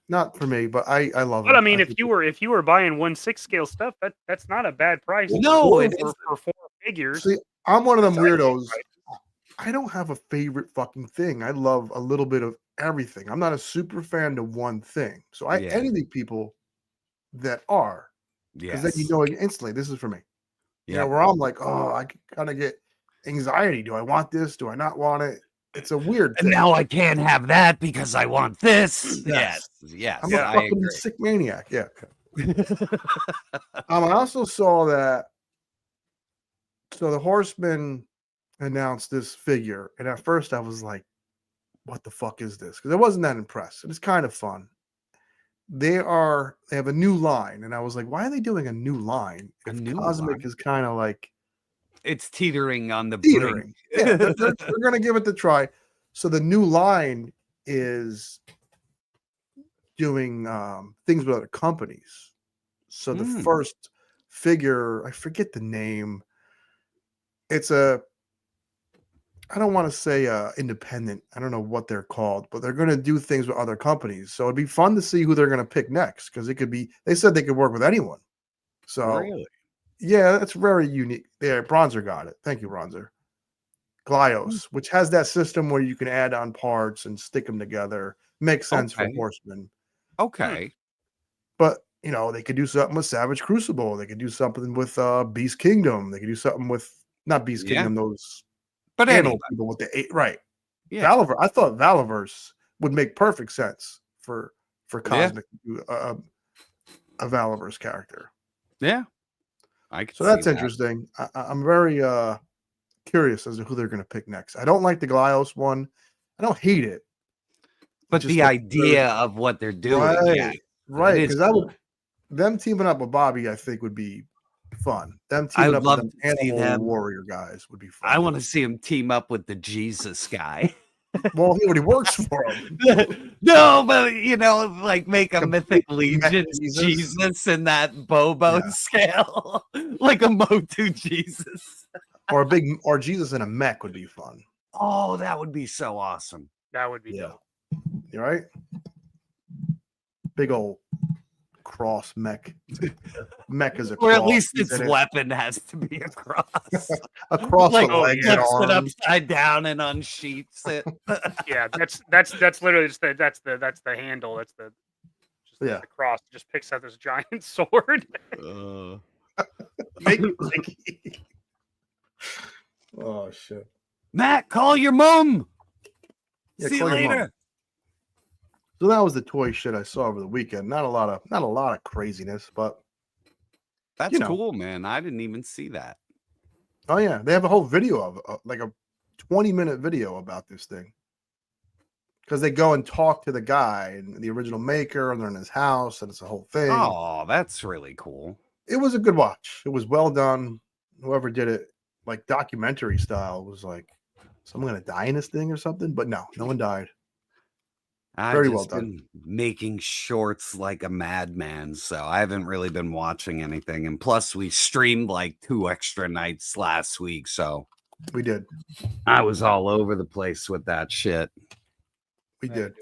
Not for me, but I love it.
But I mean, if you were buying 1/6 scale stuff, that's not a bad price.
No,
for 4 figures.
See, I'm one of them weirdos. I don't have a favorite fucking thing. I love a little bit of everything. I'm not a super fan of one thing. So I envy people that are. Because then you know instantly, this is for me. You know, where I'm like, oh, I kind of get anxiety. Do I want this? Do I not want it? It's a weird thing.
And now I can't have that because I want this. Yes.
I'm a fucking sick maniac. Yeah. I also saw that. So the Horsemen announced this figure, and at first I was like, "What the fuck is this?" Because I wasn't that impressed. It's kind of fun. They have a new line, and I was like, "Why are they doing a new line? If Cosmic is kind of like."
It's teetering on the
brink. Yeah, they're going to give it the try. So the new line is doing things with other companies. So the first figure, I forget the name. It's I don't want to say independent. I don't know what they're called, but they're going to do things with other companies. So it'd be fun to see who they're going to pick next because it could be. They said they could work with anyone. So. Really? Yeah, that's very unique. Yeah, Bronzer got it. Thank you, Bronzer. Glyos, which has that system where you can add on parts and stick them together. Makes sense for Horsemen.
Okay.
But, you know, they could do something with Savage Crucible. They could do something with Beast Kingdom. They could do something with, not Beast Kingdom, those
but anyway.
people with the 8, right.
Yeah.
Valiverse. I thought Valiverse would make perfect sense for Cosmic to do a Valiverse character.
Yeah.
So that's interesting. I'm very curious as to who they're going to pick next. I don't like the Glyos one. I don't hate it.
But the idea of what they're doing.
Right. Because them teaming up with Bobby, I think, would be fun. Them teaming up with them Animal Warrior guys would be fun.
I want to see him team up with the Jesus guy.
Well, he already works for him.
No, but you know, like make a mythic legion Jesus in that Bobo scale, like a Motu Jesus,
or Jesus in a mech would be fun.
Oh, that would be so awesome.
That would be dope.
You right? Big old cross mech. Mech is a
or
cross.
At least its weapon has to be a cross.
A cross
like,
with legs and arms.
It upside down and unsheaths it.
Yeah, that's literally just that's the handle. That's the the cross. It just picks up this giant sword.
Make it like oh shit.
Matt, call your mom.
Yeah,
see you later.
Mom. So that was the toy shit I saw over the weekend. Not a lot of craziness, but
that's cool, man. I didn't even see that.
Oh yeah, they have a whole video of like a 20-minute video about this thing because they go and talk to the guy and the original maker, and they're in his house, and it's a whole thing.
Oh, that's really cool.
It was a good watch. It was well done. Whoever did it, like documentary style, was like, someone gonna die in this thing or something? But no one died. Very well done.
Making shorts like a madman, so I haven't really been watching anything. And plus, we streamed like 2 extra nights last week, so
we did.
I was all over the place with that shit.
We did.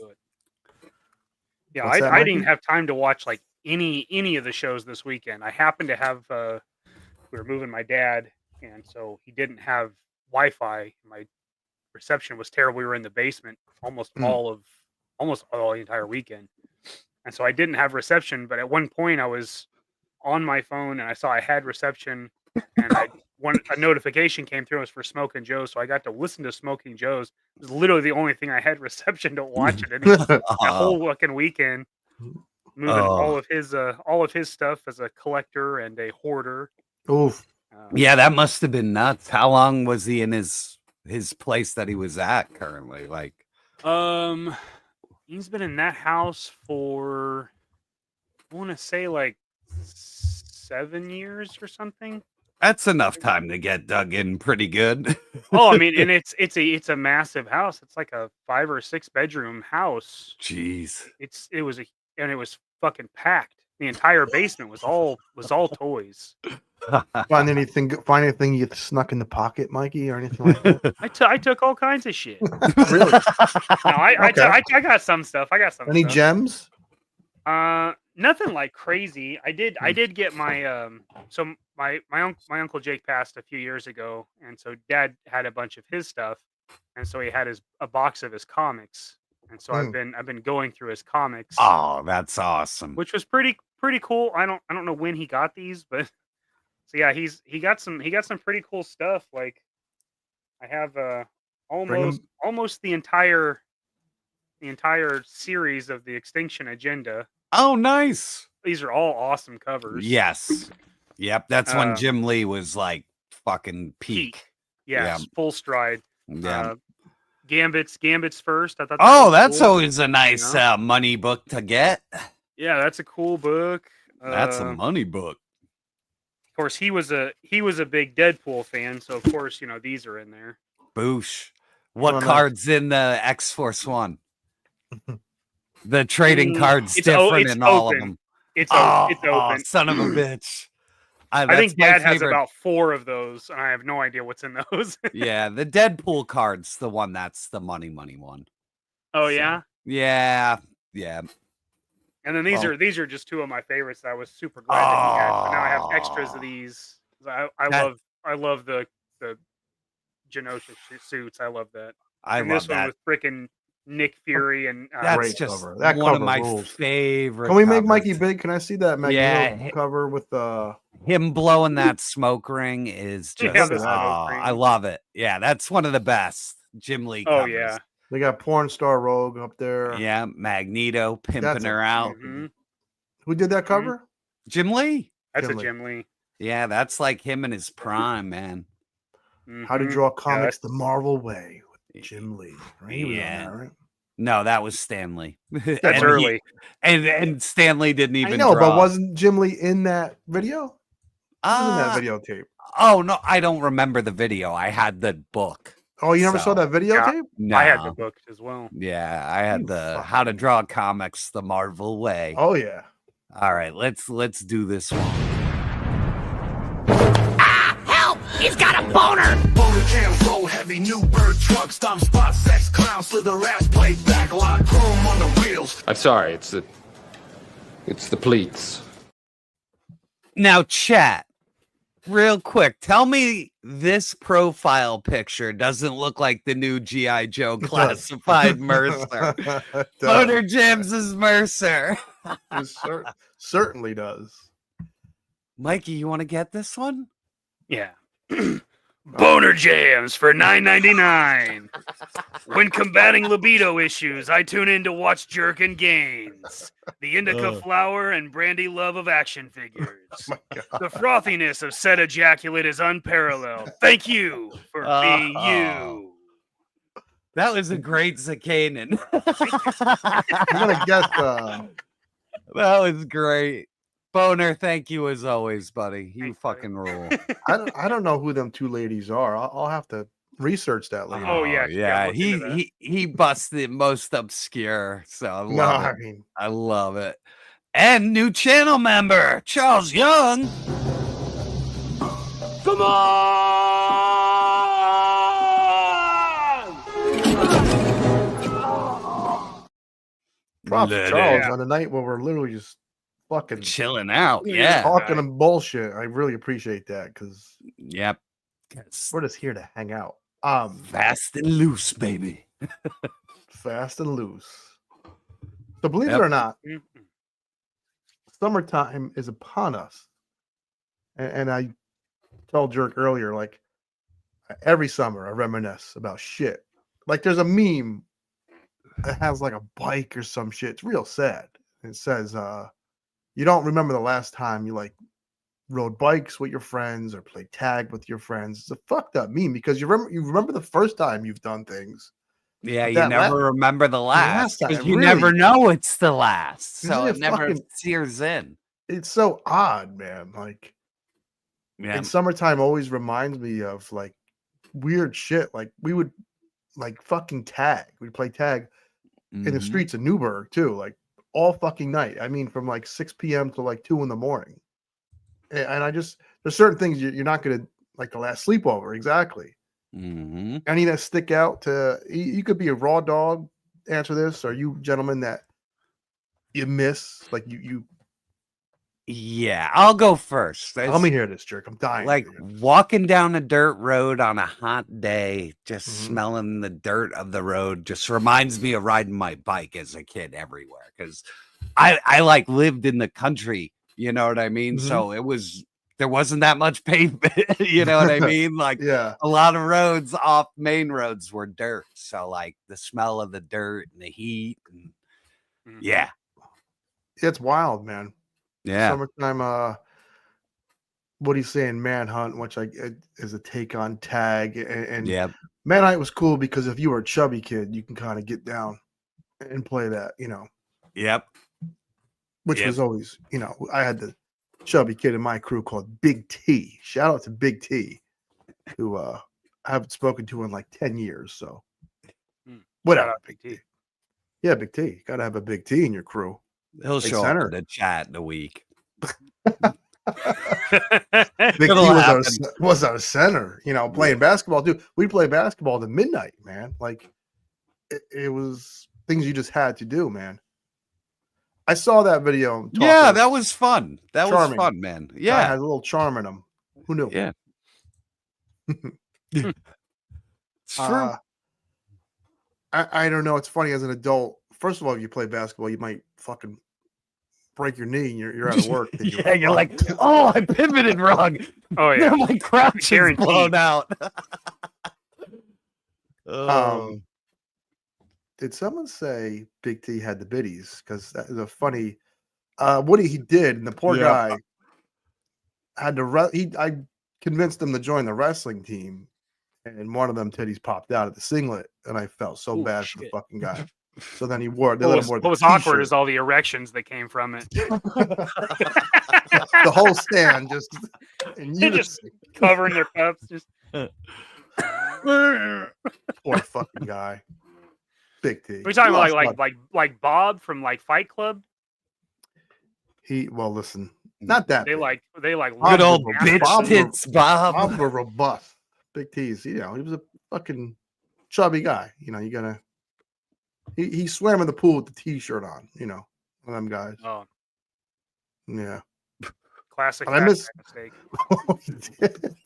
Yeah, I didn't have time to watch like any of the shows this weekend. I happened to have we were moving my dad, and so he didn't have Wi-Fi. My reception was terrible. We were in the basement almost all the entire weekend, and so I didn't have reception. But at one point, I was on my phone and I saw I had reception, and a notification came through. It was for Smoking Joe, so I got to listen to Smoking Joe's. It was literally the only thing I had reception to watch it that whole fucking weekend. Moving all of his stuff as a collector and a hoarder.
Oof.
Yeah, that must have been nuts. How long was he in his place that he was at currently? Like,
he's been in that house for, I want to say like 7 years or something.
That's enough time to get dug in pretty good.
Oh, I mean, and it's a massive house. It's like a 5 or 6 bedroom house.
Jeez.
It was fucking packed. The entire basement was all toys.
Find anything you snuck in the pocket, Mikey, or anything like that?
I took all kinds of shit.
Really?
No, I
Okay.
got some stuff.
Any gems?
Nothing like crazy. I did get my so my uncle Jake passed a few years ago, and so Dad had a bunch of his stuff, and so he had a box of his comics, and so I've been going through his comics.
Oh, that's awesome.
Which was pretty cool. I don't know when he got these, but so yeah, he got some pretty cool stuff. Like I have almost the entire series of the Extinction Agenda.
Oh, nice.
These are all awesome covers.
Yes. Yep. That's when Jim Lee was like fucking peak.
Yeah, full stride.
Yeah.
Gambit's first. I thought.
That's
cool.
always a nice money book to get.
Yeah, that's a cool book.
That's a money book.
Of course, he was a big Deadpool fan, so of course, these are in there.
Boosh. What card's in the X-Force one? The trading card's different in all of them.
It's open.
Son of a bitch.
I think Dad has about 4 of those, and I have no idea what's in those.
Yeah, the Deadpool card's the one that's the money one.
Oh, yeah?
Yeah.
And then these are just 2 of my favorites that I was super glad that he had. But now I have extras of these. I love the Genosha suits. I love that. This one with freaking Nick Fury and
that's just one of my favorite.
Can we make Mikey big? Can I see that Magneto cover with
him blowing that smoke ring? Is just I love it. Yeah, that's one of the best Jim Lee covers.
Oh yeah,
they got Porn Star Rogue up there.
Yeah, Magneto pimping her out.
Who did that cover?
Jim Lee.
That's Jim Lee.
Yeah, that's like him in his prime, man.
How to Draw Comics the Marvel Way with Jim Lee. Right?
Yeah.
Right?
No, that was Stanley.
That's early.
And Stanley didn't even
know,
draw.
but wasn't Jim Lee in that video? In that videotape.
Oh, no, I don't remember the video. I had the book.
Oh, you never saw that videotape?
Yeah,
no.
I had the book as well.
Yeah, I had How to Draw Comics the Marvel Way.
Oh, yeah.
All right, let's do this one.
Help! He's got a boner!
Boner jams roll heavy, new bird trucks, dumb spot, sex clowns, slither ass play back, lot chrome on the wheels.
I'm sorry, it's the pleats.
Now, chat, real quick, tell me this profile picture doesn't look like the new G.I. Joe classified Mercer. Boner Jams is Mercer.
It certainly does.
Mikey, you want to get this one?
Yeah. Boner Jams for $9.99. When combating libido issues, I tune in to watch Jerk and Gains. The indica flower and brandy love of action figures. The frothiness of said ejaculate is unparalleled. Thank you for being you.
That was a great Zakanin.
I'm gonna guess.
That was great. Boner, thank you as always, buddy. You fucking rule.
I don't know who them 2 ladies are. I'll have to research that later.
Oh yeah.
Yeah. He busts the most obscure. So I love it. I love it. And new channel member, Charles Young.
Come on!
Props to Charles on the night where we're literally just fucking
chilling out. Yeah.
Talking and bullshit. I really appreciate that because
yep.
We're just here to hang out.
Fast and loose, baby.
Fast and loose. So believe it or not, summertime is upon us. And I told Jerk earlier, like every summer I reminisce about shit. Like there's a meme that has like a bike or some shit. It's real sad. It says, you don't remember the last time you like rode bikes with your friends or played tag with your friends. It's a fucked up meme because you remember the first time you've done things.
Yeah, you never remember the last
time.
because you never know it's the last. So it never
fucking
sears in.
It's so odd, man. Like
Yeah.
And summertime always reminds me of like weird shit. Like we would like fucking tag. We'd play tag in the
Mhm.
streets of Newburgh too, like all fucking night. I mean, from like 6 p.m. to like 2 in the morning. And I just there's certain things you're not gonna like the last sleepover. Exactly.
Mhm.
Any that stick out to you could be a raw dog. Answer this. Are you gentlemen that you miss like you?
Yeah, I'll go first.
Let me hear this, jerk. I'm dying.
Like walking down a dirt road on a hot day, just smelling the dirt of the road just reminds me of riding my bike as a kid everywhere. Cause I like lived in the country, you know what I mean? So there wasn't that much pavement, you know what I mean? Like
Yeah.
a lot of roads off main roads were dirt. So like the smell of the dirt and the heat and yeah.
It's wild, man.
Yeah.
Summertime, what he's saying, Manhunt, which is a take on tag. And Manhunt was cool because if you were a chubby kid, you can kind of get down and play that, you know.
Yep.
Which was always, you know, I had the chubby kid in my crew called Big T. Shout out to Big T, who I haven't spoken to in like 10 years. So whatever.
Big T.
Yeah, Big T. Gotta have a Big T in your crew.
He'll
Big
show
center.
up in the chat in a week.
Big T was our center, you know, playing basketball too. We play basketball to midnight, man. Like it was things you just had to do, man. I saw that video.
Yeah, that was fun. That
Charming.
was fun, man.
Guy
Yeah.
had a little charm in him. Who knew?
Yeah. It's true.
I don't know. It's funny as an adult. First of all, if you play basketball, you might fucking break your knee and you're out of work.
Yeah, you're like, oh, I pivoted wrong.
Oh yeah,
my crouch is
Guaranteed.
blown out.
Did someone say Big T had the biddies? Because that is a funny. What he did, and the poor guy had to. I convinced him to join the wrestling team, and one of them titties popped out at the singlet, and I felt so bad for the fucking guy. So then he wore. They let him wear the
What was awkward
t-shirt.
is all the erections that came from it.
The whole stand just in
They're just
unison.
covering their cups. Just
Poor fucking guy. Big T.
we're talking
He
about
lost
like Bob from like Fight Club.
Well, listen, not that.
They like
Good old bitch tits, Bob.
Bob were robust. Big T's. You know, he was a fucking chubby guy. You know, you gotta. He swam in the pool with the t-shirt on. You know, one of them guys.
Oh,
Yeah.
classic.
And I miss.
mistake.
Oh, he did.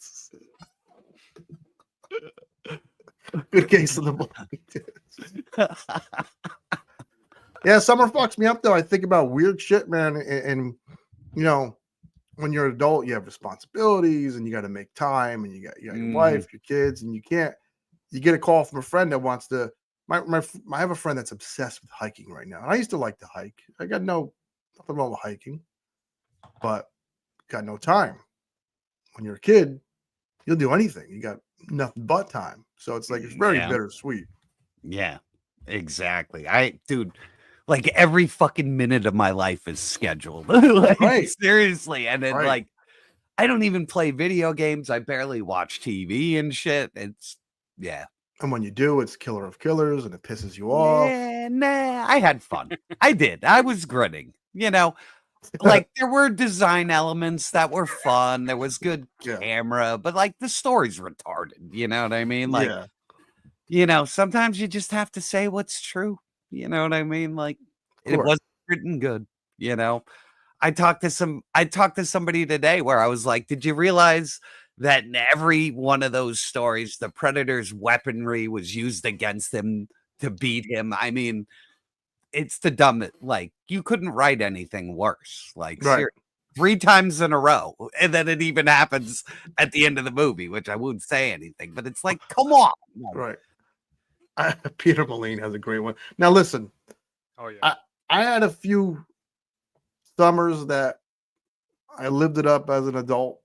Good case of the blood. Yeah, summer fucks me up though. I think about weird shit, man, and you know, when you're an adult, you have responsibilities and you got to make time, and you got your wife, your kids, and you can't. You get a call from a friend that wants to. I have a friend that's obsessed with hiking right now, and I used to like to hike. I got nothing wrong with hiking, but got no time. When you're a kid, you'll do anything. You got nothing but time, so it's like it's very bittersweet.
Yeah, exactly. Dude, like every fucking minute of my life is scheduled. Like,
Right.
Seriously. And then
Right.
like, I don't even play video games. I barely watch TV and shit. It's
And when you do, it's killer of killers, and it pisses you off.
Yeah, nah, I had fun. I did. I was grinning, you know. Like there were design elements that were fun. There was good camera, but like the story's retarded. You know what I mean? Like, you know, sometimes you just have to say what's true. You know what I mean? Like it wasn't written good. You know, I talked to somebody today where I was like, "Did you realize that in every one of those stories, the Predator's weaponry was used against him to beat him?" I mean, it's the dumbest. Like you couldn't write anything worse. Like
Right.
3 times in a row, and then it even happens at the end of the movie, which I wouldn't say anything, but it's like, come on.
Right. Peter Moline has a great one. Now listen.
Oh yeah.
I had a few summers that I lived it up as an adult,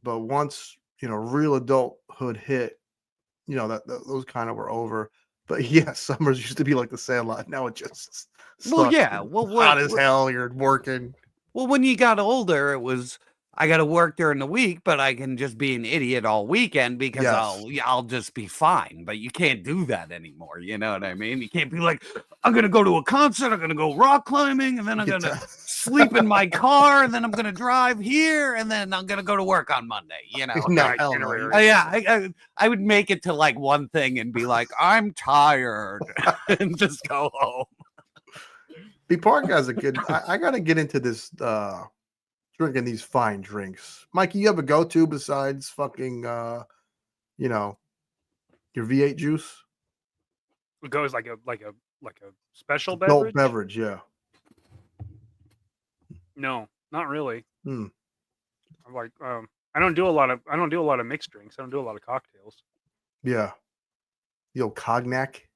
but once real adulthood hit, those kind of were over. But yeah, summers used to be like the Sandlot. Now it just sucks.
Well, yeah.
Hot as hell. You're working.
Well, when you got older, it was I got to work during the week, but I can just be an idiot all weekend because I'll just be fine. But you can't do that anymore. You know what I mean? You can't be like, I'm gonna go to a concert, I'm gonna go rock climbing, and then I'm gonna sleep in my car, and then I'm gonna drive here, and then I'm gonna go to work on Monday. You know? I would make it to like one thing and be like, I'm tired, and just go home.
B Park has a good. I gotta get into this. Drinking these fine drinks. Mikey, you have a go-to besides fucking you know, your V8 juice?
It goes like a special
Adult
beverage?
beverage, yeah.
No, not really.
Hmm.
I'm like I don't do a lot of mixed drinks. I don't do a lot of cocktails.
Yeah. The old cognac.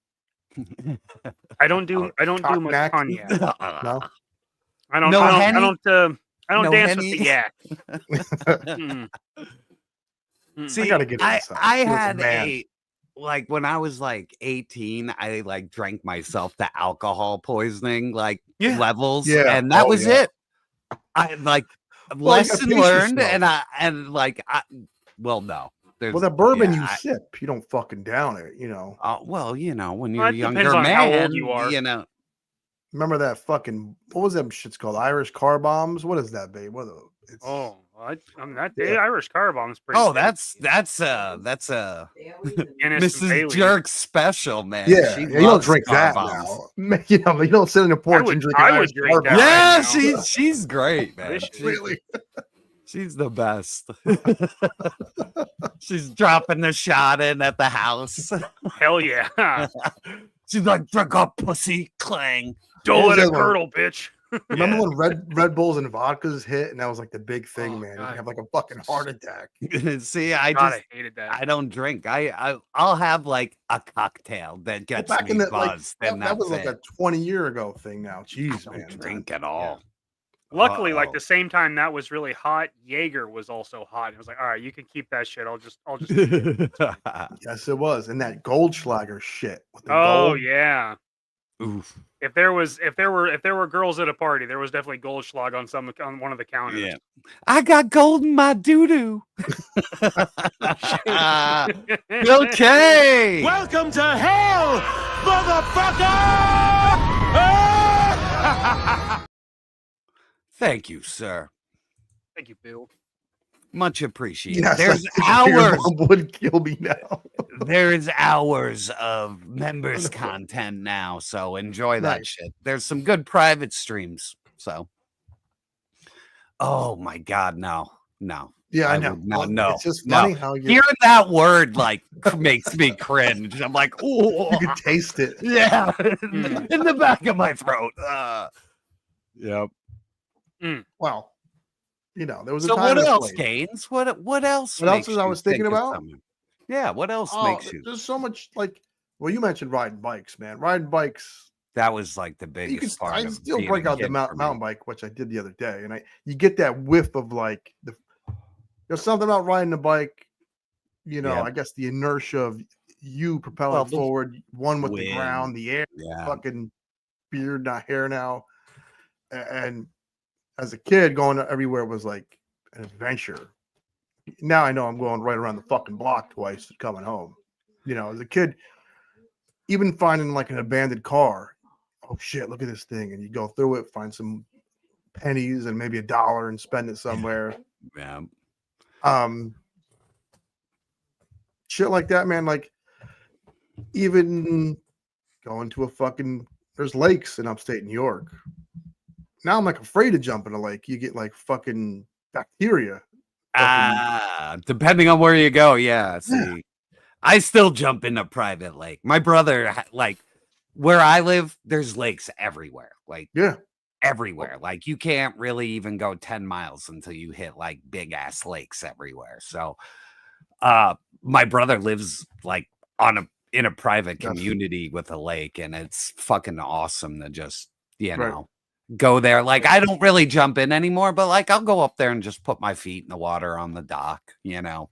I don't do much cognac.
No.
I don't dance with the yak.
See,
I gotta get
I had like when I was like 18, I like drank myself to alcohol poisoning levels, and that was it. I like lesson learned, and well, no.
Well, the bourbon you sip, you don't fucking down it, you know.
Well, you know, when you're a younger
depends on
man,
how old you are.
you know.
Remember that fucking what was them shits called? Irish car bombs? What is that, babe?
Irish car bomb's pretty.
Oh, that's a Mrs. Jerk special, man.
Yeah,
She
you don't drink
car
that
bombs.
now. You know, you don't sit on the porch and drink.
I would drink that.
Yeah, she's great, man.
Really.
She's the best. She's dropping the shot in at the house.
Hell yeah.
She's like, drink up, pussy, clang.
Don't let it curdle, bitch.
Remember when Red Bulls and vodkas hit, and that was like the big thing, man. You have like a fucking heart attack.
See, I
hated that.
I don't drink. I'll have like a cocktail that gets me buzzed.
That was like a 20-year ago thing. Now, jeez,
man, drink at all.
Luckily, like the same time that was really hot, Jaeger was also hot. It was like, all right, you can keep that shit. I'll just.
Yes, it was, and that Goldschlager shit. With the gold.
Yeah.
Oof.
If there were girls at a party, there was definitely Goldschlag on one of the counters.
Yeah. I got gold in my doo-doo. Okay.
Welcome to hell, motherfucker!
Thank you, sir.
Thank you, Bill.
Much appreciated.
Yes,
There's hours.
Would kill me now.
There is hours of members content now, so enjoy that shit. There's some good private streams. So, oh my god, no.
Yeah, I know.
No,
it's just funny how
hearing that word like makes me cringe. I'm like, oh,
you can taste it.
Yeah, in the back of my throat. Yep.
Well, you know, there was a
so
time.
What else, Gaines? What else?
What else was I was thinking about?
Yeah, what else makes you?
There's so much well, you mentioned riding bikes, man. Riding bikes.
That was like the biggest part.
I still break out the mountain bike, which I did the other day, and you get that whiff of like there's something about riding a bike. You know, I guess the inertia of you propelling forward, one with the ground, the air, fucking beard, not hair now, and as a kid, going everywhere was like an adventure. Now I know I'm going right around the fucking block twice coming home. You know, as a kid, even finding like an abandoned car. Oh shit, look at this thing. And you go through it, find some pennies and maybe $1 and spend it somewhere.
Yeah.
Shit like that, man. Like even going to there's lakes in upstate New York. Now I'm like afraid to jump in a lake. You get like fucking bacteria.
Depending on where you go, See, I still jump in a private lake. My brother, like where I live, there's lakes everywhere. Like everywhere. Like you can't really even go 10 miles until you hit like big ass lakes everywhere. So, my brother lives like in a private community with a lake, and it's fucking awesome to just go there. Like I don't really jump in anymore, but like I'll go up there and just put my feet in the water on the dock, you know,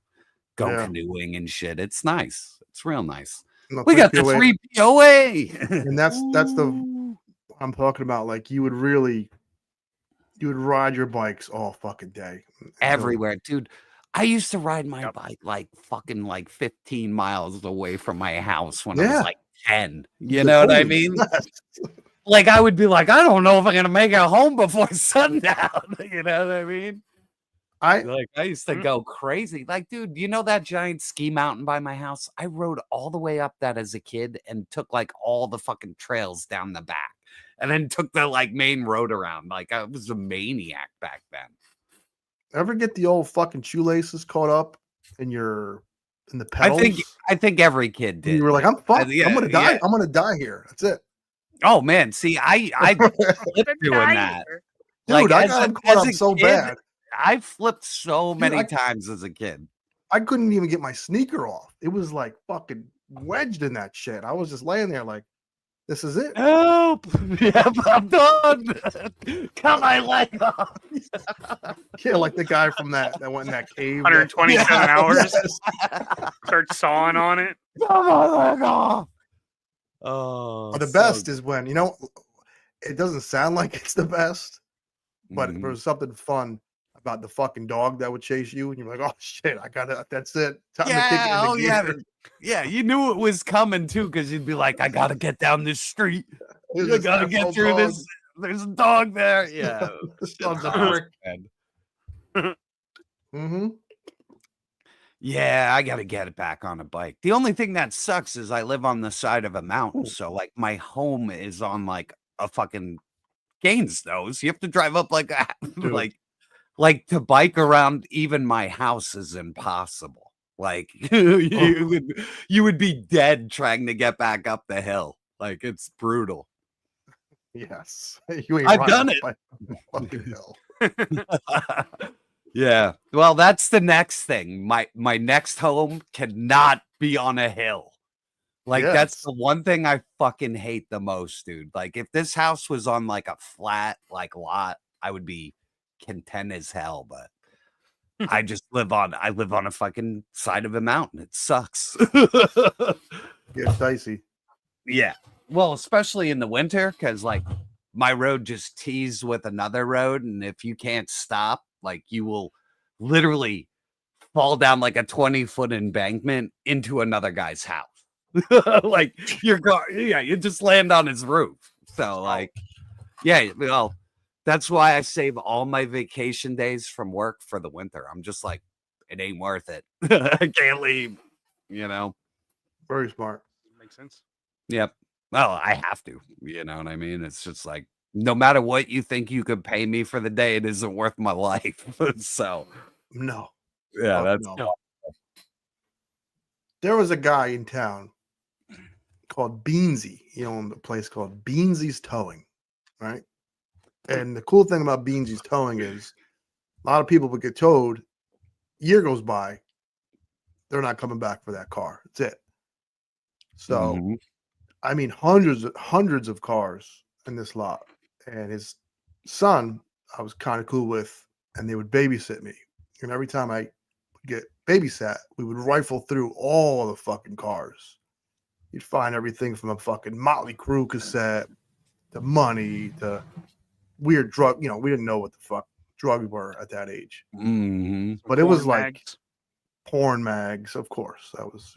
go canoeing and shit. It's nice. It's real nice. We got the 3 POA.
And that's the I'm talking about. Like you would really You would ride your bikes all fucking day.
Everywhere, dude. I used to ride my bike like fucking like 15 miles away from my house when I was like 10. You know what I mean? Like I would be like, I don't know if I'm gonna make it home before sundown. You know what I mean? I used to go crazy. Like, dude, you know that giant ski mountain by my house? I rode all the way up that as a kid and took like all the fucking trails down the back. And then took the like main road around. Like I was a maniac back then.
Ever get the old fucking shoelaces caught up in the pedals?
I think every kid did.
You were like, I'm fucked.
Yeah,
I'm gonna die.
yeah.
I'm gonna die here. That's it.
Oh man, see, I flipped doing that.
Dude, I got caught up so bad.
I flipped so many times as a kid.
I couldn't even get my sneaker off. It was like fucking wedged in that shit. I was just laying there like, this is it.
Help! Yep, I'm done. Cut my leg off.
Yeah, like the guy from that went in that cave.
127 hours. Start sawing on it.
Cut my leg off.
Oh, the best is when, it doesn't sound like it's the best, but there was something fun about the fucking dog that would chase you, and you're like, oh shit, I got it. That's it. Time to kick it in the gear.
Yeah, you knew it was coming too, because you'd be like, I gotta get down this street. I gotta get through this. There's a dog there. Yeah.
Mm-hmm.
Yeah, I gotta get it back on a bike. The only thing that sucks is I live on the side of a mountain, so like my home is on like a fucking Gaines nose. You have to drive up like that. Like to bike around even my house is impossible. Like you would be dead trying to get back up the hill. Like it's brutal.
Yes. You
I've done it.
Fucking hill.
Yeah. Well, that's the next thing. My next home cannot be on a hill. Like that's the one thing I fucking hate the most, dude. Like if this house was on like a flat like lot, I would be content as hell, but I live on a fucking side of a mountain. It sucks.
It's dicey.
Yeah. Well, especially in the winter, because like my road just tees with another road, and if you can't stop, like you will literally fall down like a 20-foot embankment into another guy's house. Like your car, you just land on his roof. So like, yeah, well, that's why I save all my vacation days from work for the winter. I'm just like, it ain't worth it. I can't leave,
Very smart.
Makes sense.
Yep. Well, I have to, you know what I mean? It's just like, no matter what you think you could pay me for the day, it isn't worth my life. So,
no.
Yeah, that's
no. There was a guy in town called Beansy. He owned a place called Beansy's Towing, right? And the cool thing about Beansy's Towing is a lot of people would get towed. Year goes by, they're not coming back for that car. That's it. So, I mean, hundreds of cars in this lot. And his son, I was kind of cool with, and they would babysit me. And every time I would get babysat, we would rifle through all the fucking cars. You'd find everything from a fucking Motley Crue cassette to money to weird drug. We didn't know what the fuck drugs were at that age. But it was like porn mags, of course. That was,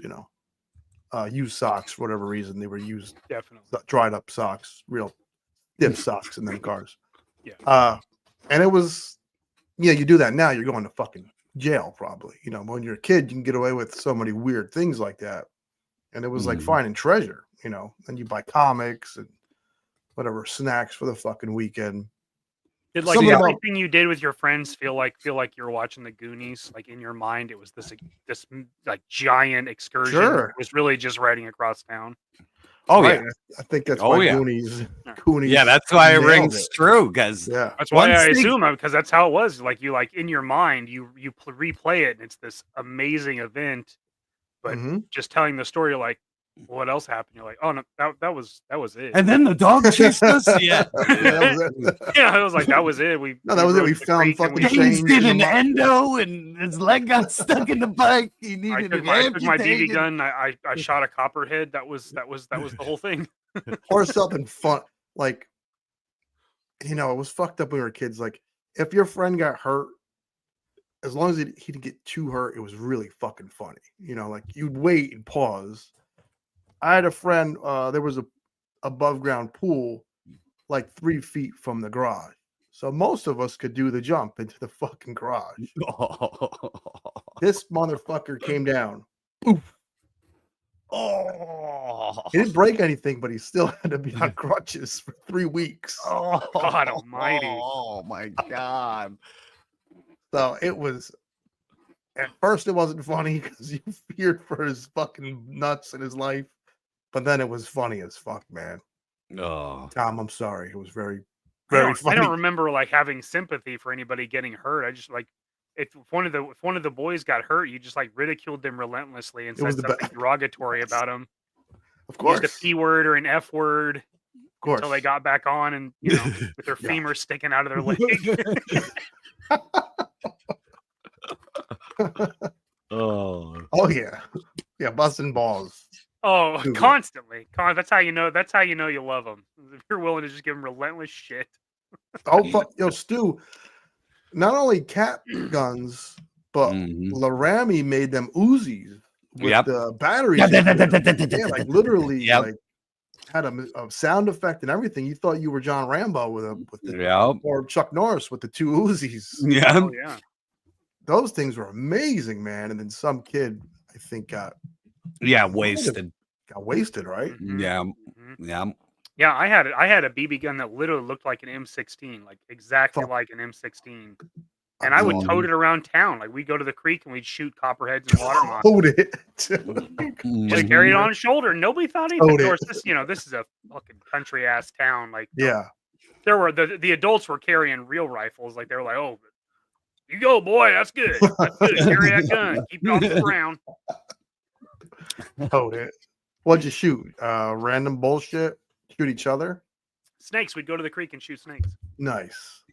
used socks for whatever reason. They were used,
definitely
dried up socks, real dip socks in them cars.
Yeah.
And it was, you do that now, you're going to fucking jail probably. When you're a kid, you can get away with so many weird things like that. And it was like finding treasure, and you buy comics and whatever snacks for the fucking weekend.
Did like everything you did with your friends feel like you were watching the Goonies? Like in your mind, it was this like giant excursion.
Sure.
It was really just riding across town.
Oh
right.
yeah,
I think that's why Goonies.
Yeah, that's why it rings true. Because
that's why I assume because that's how it was. Like you in your mind, you replay it, and it's this amazing event. But just telling the story, you're like, what else happened? You're like, oh no, that was it.
And then the dog chased us. Yeah,
that was it.
Yeah, I was like, that was it.
That was it. We found fucking
James did an endo, and his leg got stuck in the bike. He needed
I took my BB gun. I shot a copperhead. That was the whole thing.
Or something fun, like it was fucked up when we were kids. Like if your friend got hurt, as long as he didn't get too hurt, it was really fucking funny. You know, like you'd wait and pause. I had a friend, there was a above ground pool like 3 feet from the garage. So most of us could do the jump into the fucking garage. This motherfucker came down. Oof.
Oh,
he didn't break anything, but he still had to be on crutches for 3 weeks.
Oh, God almighty.
Oh, my God.
So it was, at first it wasn't funny because you feared for his fucking nuts in his life. But then it was funny as fuck, man.
Oh,
Tom, I'm sorry. It was very, very funny.
I don't remember like having sympathy for anybody getting hurt. I just like if one of the boys got hurt, you just like ridiculed them relentlessly and said something derogatory about them.
Of course,
used a P word or an F word. Of
course,
until they got back on and with their femur sticking out of their leg.
Oh yeah, busting balls.
Oh, constantly. That's how you know. That's how you know you love them. If you're willing to just give them relentless shit.
Oh, fuck. Yo, Stu. Not only cap guns, but Laramie made them Uzis with the batteries. Yeah, like literally, like had a sound effect and everything. You thought you were John Rambo with the or Chuck Norris with the 2 Uzis.
Yeah,
oh, yeah.
Those things were amazing, man. And then some kid, I think, got
wasted.
Got wasted, right?
Yeah, I had a BB gun that literally looked like an M16, like exactly like an M16. And I would tote it around town. Like we'd go to the creek and we'd shoot copperheads and water moccasins.
Tote it.
Just carry it on his shoulder. Nobody thought anything. Of course, this is a fucking country ass town. Like there were the adults were carrying real rifles. Like they were like, oh, you go, boy. That's good. That's good. Carry that gun. Keep it on the ground.
Tote it. What'd you shoot? Random bullshit? Shoot each other?
Snakes. We'd go to the creek and shoot snakes.
Nice.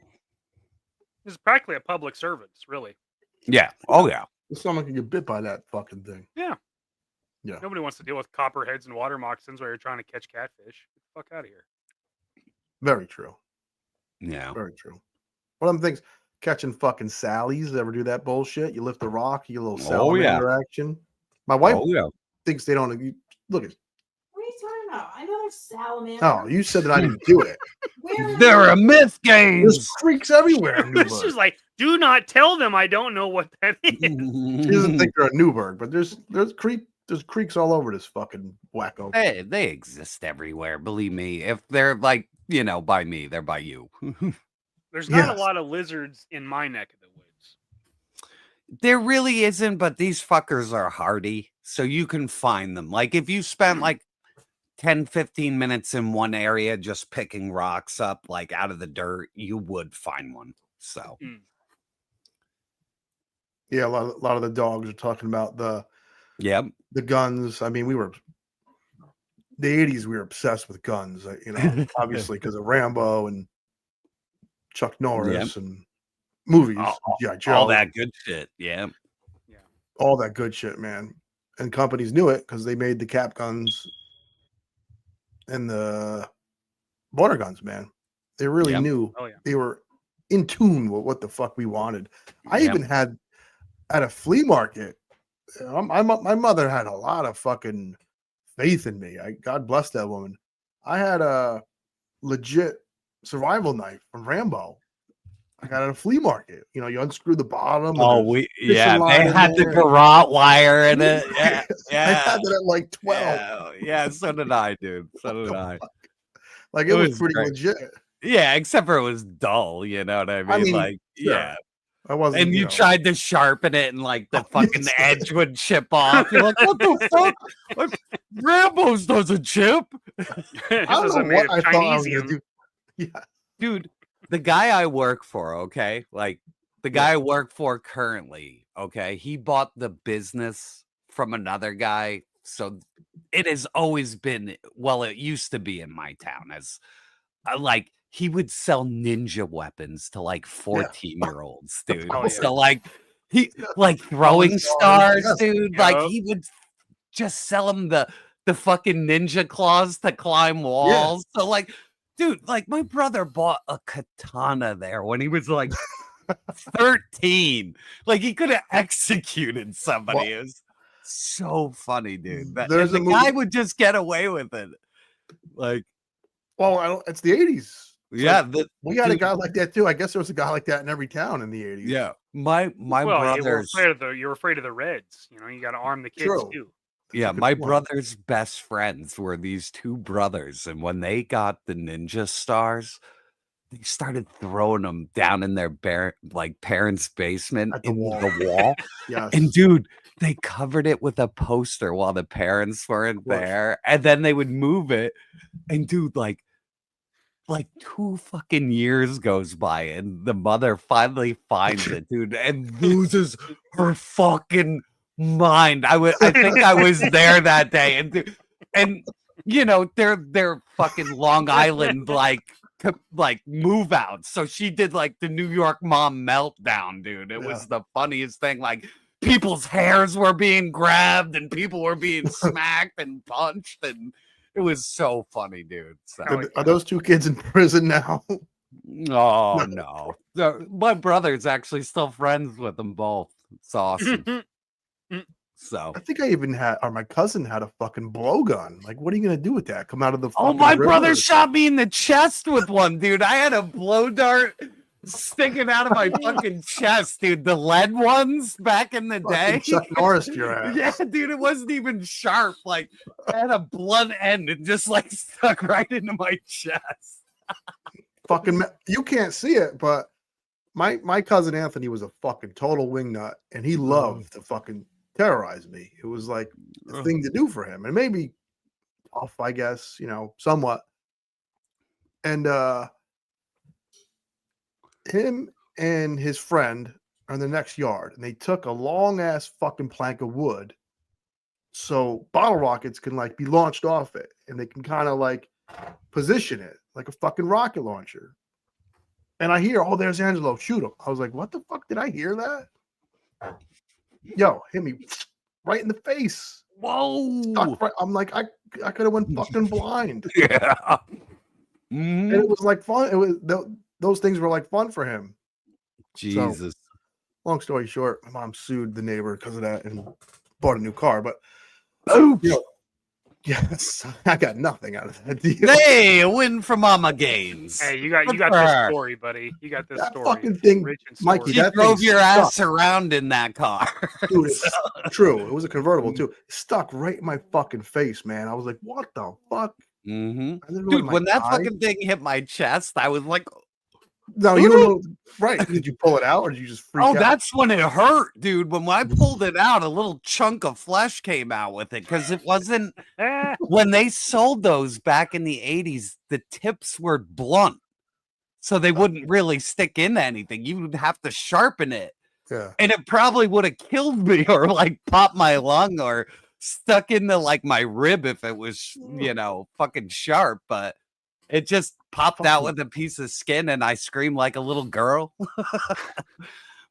This is practically a public service, really.
Yeah. Oh, yeah.
Someone can get bit by that fucking thing.
Yeah.
Yeah.
Nobody wants to deal with copperheads and water moccasins while you're trying to catch catfish. Get the fuck out of here.
Very true.
Yeah.
Very true. One of them things, catching fucking Sallies. Ever do that bullshit? You lift a rock, you get a little salamander action. My wife thinks they don't. Look at.
What are you talking about? I know there's salamander.
Oh, you said that I didn't do it.
They're a myth game.
There's creeks everywhere. In
This is like, do not tell them I don't know what that is.
She doesn't think they're a Newburgh, but there's creeks all over this fucking wacko.
Hey, they exist everywhere. Believe me. If they're like, by me, they're by you.
There's not a lot of lizards in my neck of the woods.
There really isn't, but these fuckers are hardy, so you can find them. Like if you spent like 10, 15 minutes in one area just picking rocks up like out of the dirt, you would find one. So
yeah, a lot of the dogs are talking about the guns. I mean, the 80s, we were obsessed with guns, obviously because of Rambo and Chuck Norris and movies.
All that good shit. Yeah.
All that good shit, man. And companies knew it because they made the cap guns and the water guns, man. They really knew. They were in tune with what the fuck we wanted. I even had at a flea market, my mother had a lot of fucking faith in me. God bless that woman. I had a legit survival knife from Rambo. I got it at a flea market. You unscrew the bottom.
They had the garrote wire in it. Yeah.
I had it at like 12.
Yeah, so did I, dude. So did I.
Like it was pretty legit.
Yeah, except for it was dull. You know what I mean? Like,
I wasn't.
And you tried to sharpen it, and like the fucking edge would chip off. You're like, what the fuck? Like, Rambo's doesn't chip.
I don't know what I thought I was gonna do. Yeah,
dude. The guy I work for, okay, like the guy I work for currently, okay, he bought the business from another guy. So it has always been, well, it used to be in my town as like he would sell ninja weapons to like 14-year-olds, dude. So like he like throwing stars, dude. Like he would just sell them the fucking ninja claws to climb walls. So like dude, like my brother bought a katana there when he was like 13. Like he could have executed somebody. It was so funny, dude.
There's
the guy would just get away with it. Like,
well, it's the 80s.
Yeah,
we had a guy like that too. I guess there was a guy like that in every town in the 80s.
Yeah, my brothers.
You're afraid of the Reds. You know, you got to arm the kids too.
Yeah, my brother's best friends were these two brothers, and when they got the ninja stars, they started throwing them down in their parents' basement in the wall.
Yes.
And dude, they covered it with a poster while the parents weren't there, and then they would move it. And dude, like 2 fucking years goes by, and the mother finally finds it, dude, and loses her fucking mind. I think I was there that day, and you know they're fucking Long Island like move out. So she did like the New York mom meltdown, dude. It was the funniest thing. Like people's hairs were being grabbed and people were being smacked and punched, and it was so funny, dude. So,
are those two kids in prison now?
Oh no. My brother's actually still friends with them both. It's awesome. So
I think I even had, or my cousin had a fucking blowgun. Like, what are you gonna do with that? Come out of the
oh, my brother shot me in the chest with one, dude. I had a blow dart sticking out of my fucking chest, dude. The lead ones back in the day.
Chuck Norris, your ass.
Yeah, dude, it wasn't even sharp. Like, I had a blunt end and just like stuck right into my chest.
Fucking, you can't see it, but my cousin Anthony was a fucking total wingnut, and he loved to fucking terrorize me. It was like the thing to do for him, and maybe off, I guess, you know, somewhat. And him and his friend are in the next yard, and they took a long ass fucking plank of wood so bottle rockets can like be launched off it, and they can kind of like position it like a fucking rocket launcher. And I hear, oh, there's Angelo, shoot him. I was like, what the fuck? Did I hear that? Yo, hit me right in the face.
Whoa.
Right, I'm like, I could have went fucking blind.
Yeah.
And it was like fun. It was those things were like fun for him.
Jesus.
So, long story short, my mom sued the neighbor because of that and bought a new car. But you know, yes, I got nothing out of that deal.
Hey, a win for Mama Gaines.
Hey, you got this story, buddy. You got this story.
Fucking thing, Mikey.
She
that
drove
thing
your
stuck.
ass around in that car.
Dude, it's true. It was a convertible too. It stuck right in my fucking face, man. I was like, what the fuck?
Mm-hmm. Dude, when that fucking thing hit my chest, I was like,
no, you don't know. Right. Did you pull it out or did you just freak out?
Oh, that's when it hurt, dude. When I pulled it out, a little chunk of flesh came out with it because it wasn't when they sold those back in the 80s, the tips were blunt. So they wouldn't really stick into anything. You would have to sharpen it.
Yeah.
And it probably would have killed me or like popped my lung or stuck into like my rib if it was, you know, fucking sharp. But it just popped out with a piece of skin and I screamed like a little girl.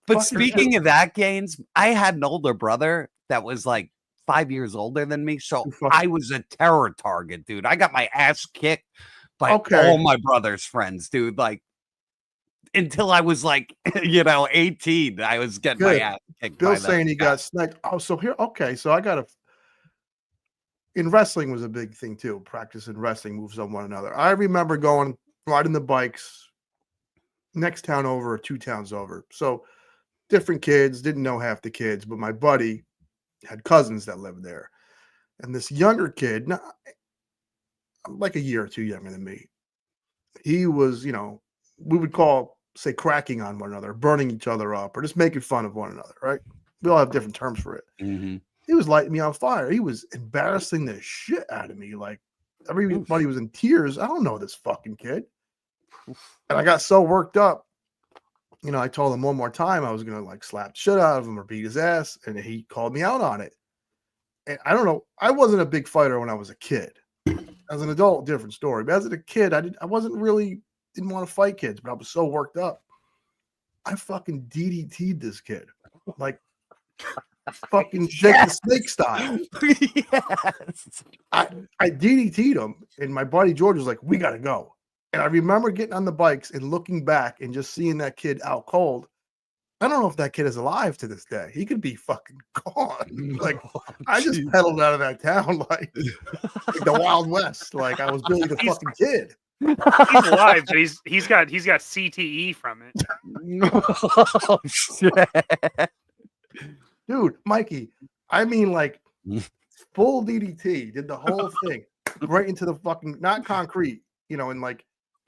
But speaking of that, Gaines, I had an older brother that was like 5 years older than me. So I was a terror target, dude. I got my ass kicked by all my brother's friends, dude. Like until I was like, you know, 18, I was getting my ass kicked.
Bill's saying he got sniped. Oh, so here, okay. So I got a. In wrestling was a big thing too. Practicing wrestling moves on one another. I remember riding the bikes next town over or 2 towns over. So different kids, didn't know half the kids, but my buddy had cousins that lived there. And this younger kid, like a year or 2 younger than me, he was, you know, we would say cracking on one another, burning each other up, or just making fun of one another, right? We all have different terms for it.
Mm-hmm.
He was lighting me on fire. He was embarrassing the shit out of me. Like everybody was in tears. I don't know this fucking kid. And I got so worked up. You know, I told him one more time I was gonna like slap the shit out of him or beat his ass, and he called me out on it. And I don't know. I wasn't a big fighter when I was a kid. As an adult, different story. But as a kid, didn't want to fight kids, but I was so worked up. I fucking DDT'd this kid. Like fucking Jake the Snake style.
Yes.
I DDT'd him, and my buddy George was like, "We gotta go." And I remember getting on the bikes and looking back and just seeing that kid out cold. I don't know if that kid is alive to this day. He could be fucking gone. Like, I just pedaled out of that town like the Wild West. Like I was Billy the fucking Kid.
He's alive, but he's got CTE from it.
Oh, shit.
Dude, Mikey, I mean like full DDT, did the whole thing right into the fucking, not concrete, you know, in like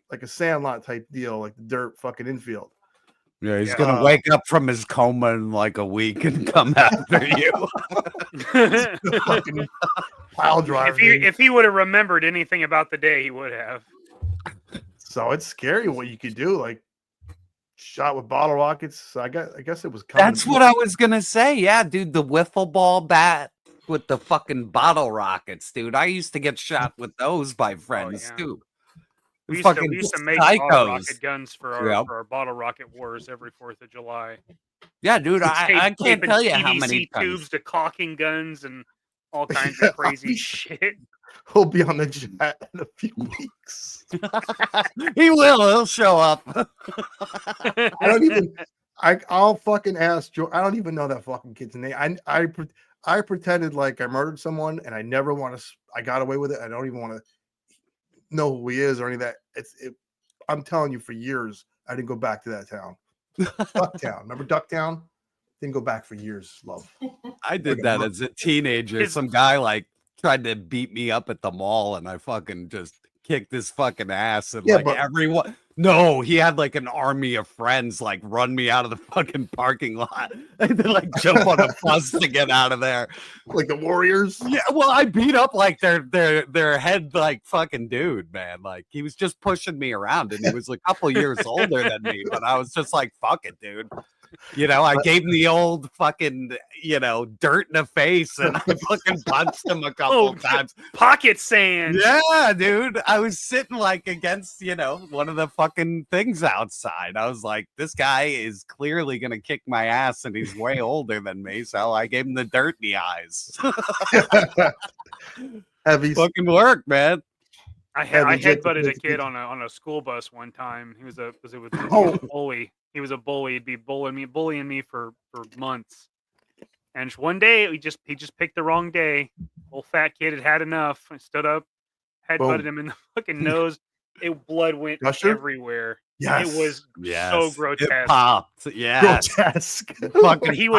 a sandlot type deal, like the dirt fucking infield.
Yeah, he's gonna wake up from his coma in like a week and come after you.
Fucking pile driver.
If he would have remembered anything about the day, he would have.
So it's scary what you could do, like shot with bottle rockets. I guess it was coming.
That's what I was gonna say. Yeah, dude, the wiffle ball bat with the fucking bottle rockets, dude. I used to get shot with those by friends too.
We used to make bottle rocket guns for our bottle rocket wars every 4th of July.
Yeah, dude, I can't tell you how many
tubes to caulking guns and all kinds of crazy shit.
He'll be on the jet in a few weeks.
He will. He'll show up.
I'll fucking ask Joe. I don't even know that fucking kid's name. I pretended like I murdered someone and I never want to. I got away with it. I don't even want to know who he is or any of that. I'm telling you, for years I didn't go back to that town. Ducktown. Remember Ducktown? Didn't go back for years, love.
I did that as a teenager. Some guy like tried to beat me up at the mall and I fucking just kicked his fucking ass and everyone. No, he had like an army of friends like run me out of the fucking parking lot and then like jump on a bus to get out of there.
Like the Warriors?
Yeah, well, I beat up like their head like fucking dude, man. Like he was just pushing me around and he was a couple years older than me, but I was just like, fuck it, dude. You know, I gave him the old fucking, you know, dirt in the face and I fucking punched him a couple times.
Pocket sand.
Yeah, dude. I was sitting like against, you know, one of the fucking things outside. I was like, this guy is clearly going to kick my ass and he's way older than me. So I gave him the dirt in the eyes.
Heavy
fucking work, man.
I headbutted a kid on a school bus one time. He was a bully. He was a bully. He'd be bullying me for months. And one day he just picked the wrong day. Old fat kid had had enough. I stood up, headbutted him in the fucking nose. Blood went everywhere.
Yes.
It was so grotesque.
It popped. Yeah.
Grotesque.
Fucking
he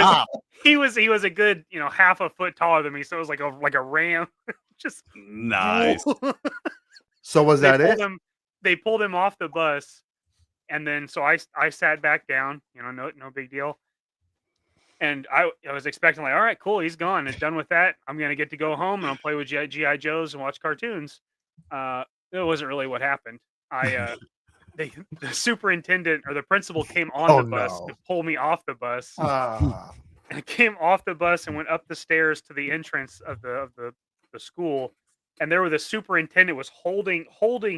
was a good, you know, half a foot taller than me. So it was like a ram. Just
nice.
So was that it?
They pulled him off the bus. And then, so I sat back down, you know, no big deal. And I was expecting like, all right, cool, he's gone. It's done with that. I'm going to get to go home and I'll play with G.I. Joes and watch cartoons. It wasn't really what happened. The superintendent or the principal came on the bus to pull me off the bus. And I came off the bus and went up the stairs to the entrance of the school. And there was the superintendent was holding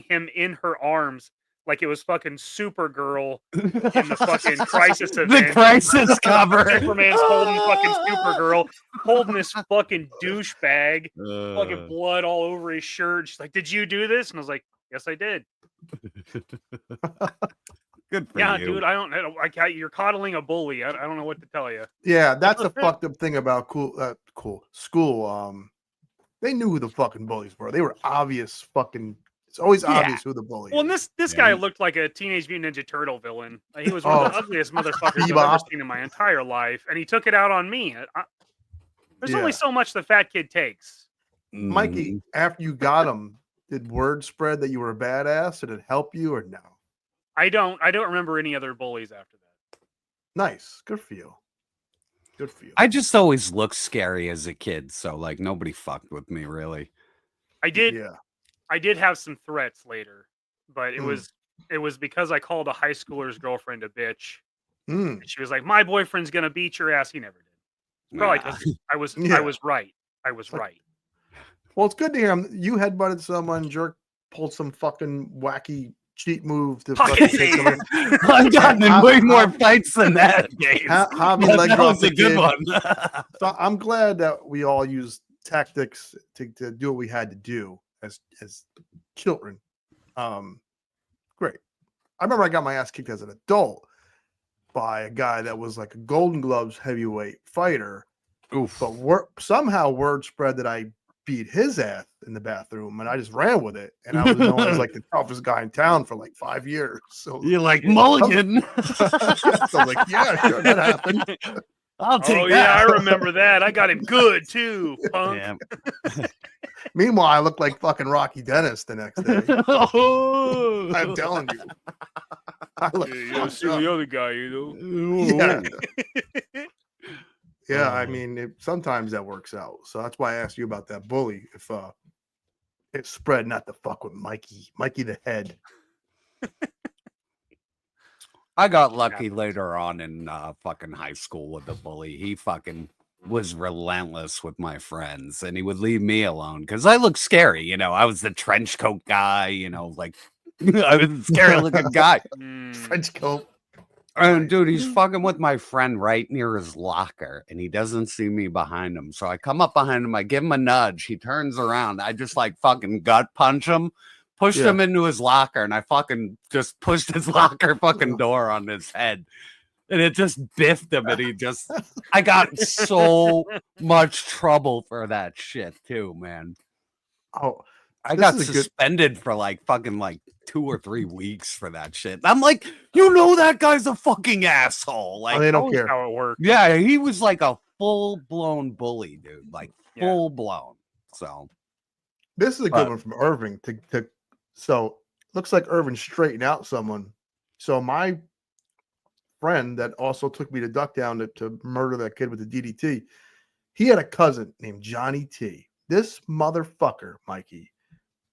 him in her arms. Like it was fucking Supergirl in the fucking Crisis event.
The Crisis cover.
Superman's holding fucking Supergirl, holding this fucking douchebag, fucking blood all over his shirt. She's like, "Did you do this?" And I was like, "Yes, I did."
Good for you.
Yeah, dude. You're coddling a bully. I don't know what to tell you.
Yeah, that's the fucked up thing about school. They knew who the fucking bullies were. They were obvious fucking. It's always obvious who the bully is.
Well, this guy looked like a Teenage Mutant Ninja Turtle villain. He was one of the ugliest motherfuckers I've ever seen in my entire life, and he took it out on me. There's only so much the fat kid takes.
Mikey, after you got him, did word spread that you were a badass? Did it help you or no?
I don't remember any other bullies after that.
Nice. Good for you. Good for you.
I just always looked scary as a kid, so like nobody fucked with me really.
I did have some threats later, but it was because I called a high schooler's girlfriend a bitch. And she was like, "My boyfriend's gonna beat your ass." He never did. Probably because I was right. I was right.
Well, it's good to hear him. You headbutted someone, Jerk pulled some fucking wacky cheat move to fucking take someone.
I've gotten in way more fights than that.
That
was a good one.
So I'm glad that we all used tactics to do what we had to do as children. I remember I got my ass kicked as an adult by a guy that was like a Golden Gloves heavyweight fighter.
Oof.
But somehow word spread that I beat his ass in the bathroom, and I just ran with it. And I was known as like the toughest guy in town for like 5 years. So
you're like Mulligan.
So I was like, yeah, sure, that happened.
I'll take that.
Yeah, I remember that. I got him good too, punk.
Yeah.
Meanwhile, I looked like fucking Rocky Dennis the next day.
Oh.
I'm telling you. I look
You don't see the other guy, you know.
Yeah. Yeah, I mean, sometimes that works out. So that's why I asked you about that bully. If it spread not to fuck with Mikey the head.
I got lucky later on in fucking high school with the bully. He fucking was relentless with my friends, and he would leave me alone because I looked scary. You know, I was the trench coat guy. You know, like I was a scary looking guy.
Trench coat.
And dude, he's fucking with my friend right near his locker, and he doesn't see me behind him. So I come up behind him, I give him a nudge. He turns around. I just like fucking gut punch him, pushed him into his locker, and I fucking just pushed his locker fucking door on his head. And it just biffed him, and I got so much trouble for that shit too, man.
Oh,
I got suspended for like fucking like 2 or 3 weeks for that shit. I'm like, you know, that guy's a fucking asshole. Like,
they don't care
how it works.
Yeah, he was like a full-blown bully, dude. Like full-blown. So
this is a good one from Irving. So looks like Irving straightened out someone. So my friend that also took me to Duck Down to murder that kid with the DDT, he had a cousin named Johnny T. This motherfucker, Mikey,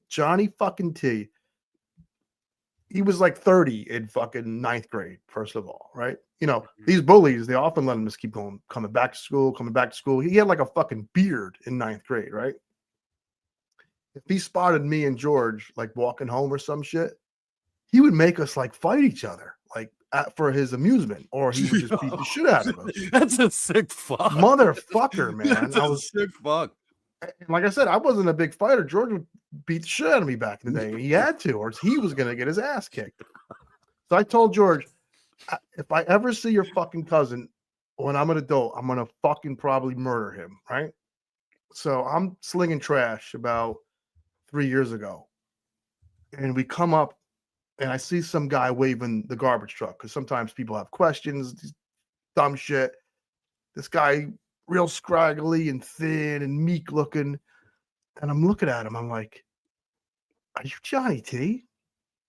Johnny fucking T. He was like 30 in fucking 9th grade, first of all, right? You know, these bullies, they often let him just keep going, coming back to school. He had like a fucking beard in 9th grade, right? If he spotted me and George like walking home or some shit, he would make us like fight each other, like for his amusement, or he would just beat the shit out of us.
That's a sick fuck.
Motherfucker, man.
That's a sick fuck.
And like I said, I wasn't a big fighter. George would beat the shit out of me back in the day. He had to, or he was going to get his ass kicked. So I told George, if I ever see your fucking cousin when I'm an adult, I'm going to fucking probably murder him, right? So I'm slinging trash about 3 years ago. And we come up, and I see some guy waving the garbage truck, because sometimes people have questions, dumb shit. This guy, real scraggly and thin and meek looking. And I'm looking at him. I'm like, are you Johnny T?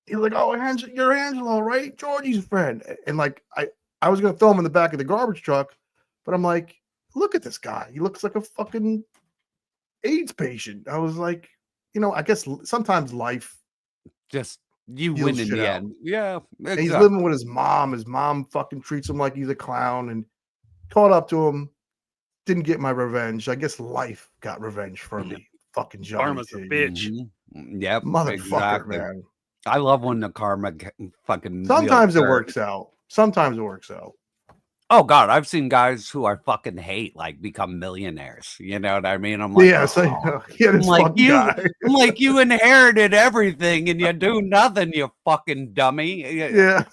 He's like, oh, you're Angelo, right? Georgie's friend. And like, I was going to throw him in the back of the garbage truck, but I'm like, look at this guy. He looks like a fucking AIDS patient. I was like, you know, I guess sometimes life
just, you win in the end. Yeah.
Exactly. He's living with his mom. His mom fucking treats him like he's a clown, and caught up to him. Didn't get my revenge. I guess life got revenge for me. Fucking Johnny.
Karma's a bitch.
Mm-hmm. Yep.
Motherfucker,
exactly.
man.
I love when the karma fucking.
Sometimes it works out. Sometimes it works out.
Oh God, I've seen guys who I fucking hate like become millionaires. You know what I mean? I'm like,
yeah, so,
I'm like you inherited everything and you do nothing, you fucking dummy.
Yeah.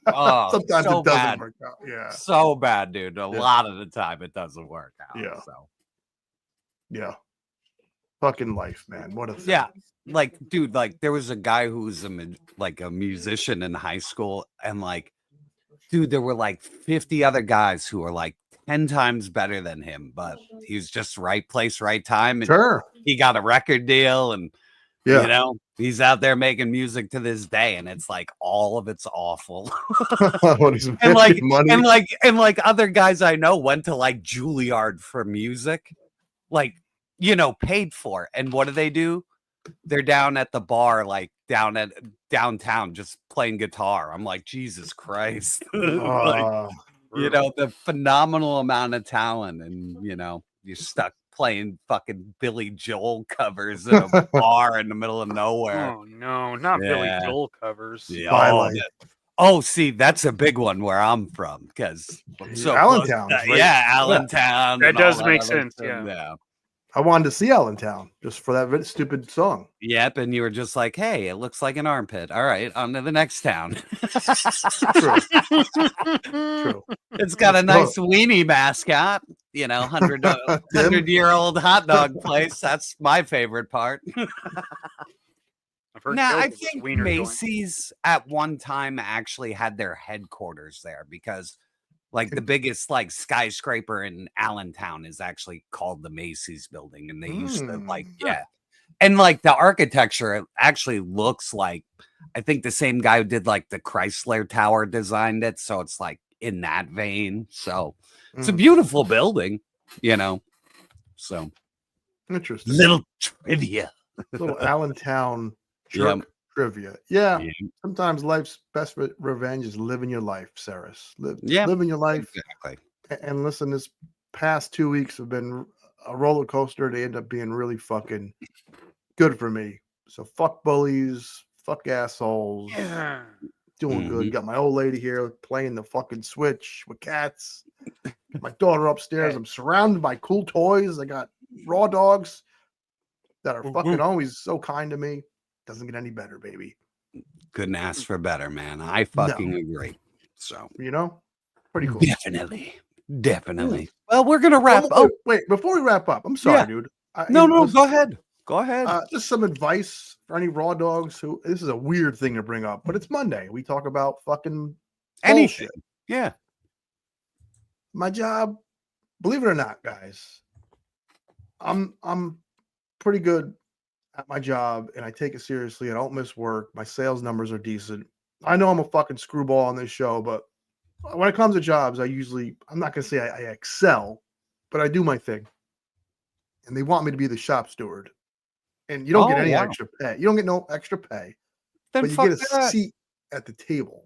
Oh,
sometimes
so
it doesn't
bad.
work out. Yeah.
So bad, dude. A lot of the time it doesn't work out.
Yeah.
So.
Yeah. Fucking life, man. What a thing.
Yeah. Like, dude, like there was a guy who was a musician in high school, and like, dude, there were like 50 other guys who were like 10 times better than him, but he's just right place, right time. And
sure.
He got a record deal, and
yeah,
you know, he's out there making music to this day, and it's like all of it's awful. and like other guys I know went to like Juilliard for music, like, you know, paid for it. And what do? They're down at the bar, like downtown, just playing guitar. I'm like, Jesus Christ. Like, you know, the phenomenal amount of talent, and you know, you're stuck playing fucking Billy Joel covers in a bar in the middle of nowhere.
Oh no, not Billy Joel covers.
Yeah, oh, see, that's a big one where I'm from, because
so Allentown.
Yeah, Allentown.
That does make sense. Yeah.
I wanted to see Allentown just for that stupid song.
Yep, and you were just like, "Hey, it looks like an armpit. All right, on to the next town."
True.
It's got a nice weenie mascot. 100-year-old hot dog place. That's my favorite part. Now, I think Macy's at one time actually had their headquarters there because, like, the biggest skyscraper in Allentown is actually called the Macy's building, and they used to and the architecture actually looks like, I think the same guy who did the Chrysler Tower designed it, so it's in that vein. So it's a beautiful building, So
interesting.
Little trivia,
little Allentown jerk trivia. Yeah. Sometimes life's best revenge is living your life, Saris. Living your life.
Exactly.
And listen, this past 2 weeks have been a roller coaster. They end up being really fucking good for me. So fuck bullies, fuck assholes.
Yeah.
Doing good. Got my old lady here playing the fucking Switch with cats. My daughter upstairs. I'm surrounded by cool toys. I got raw dogs that are fucking always so kind to me. Doesn't get any better, baby.
Couldn't ask for better, man. I fucking agree. So
pretty cool.
Definitely. Well, we're gonna wrap up.
Wait, before we wrap up, I'm sorry, dude.
No, go ahead. Go ahead.
Just some advice for any raw dogs who. This is a weird thing to bring up, but it's Monday. We talk about fucking
anything.
Bullshit.
Yeah.
My job, believe it or not, guys, I'm pretty good at my job, and I take it seriously. I don't miss work. My sales numbers are decent. I know I'm a fucking screwball on this show, but when it comes to jobs, I'm not going to say I excel, but I do my thing. And they want me to be the shop steward. And you don't get any extra pay. You don't get no extra pay,
then
but you get a seat at the table.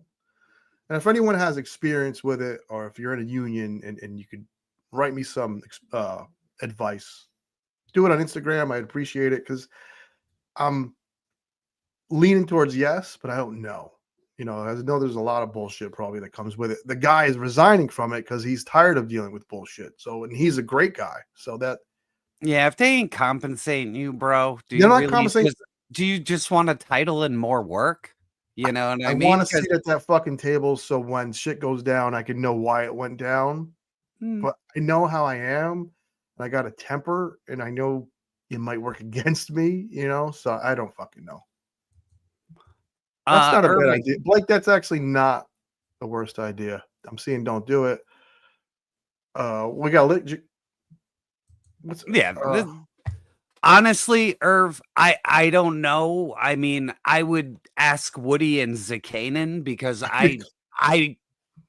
And if anyone has experience with it, or if you're in a union and you could write me some advice, do it on Instagram. I'd appreciate it because I'm leaning towards yes, but I don't know. I know there's a lot of bullshit probably that comes with it. The guy is resigning from it because he's tired of dealing with bullshit. So, and he's a great guy. So that.
Yeah, if they ain't compensating you, bro, do you just want a title and more work? You know what I mean?
I want to sit at that fucking table so when shit goes down, I can know why it went down. But I know how I am. And I got a temper, and I know it might work against me, so I don't fucking know. That's not a bad idea. Blake, that's actually not the worst idea. I'm seeing don't do it. We got
honestly, Irv, I don't know. I mean, I would ask Woody and Zakanin because I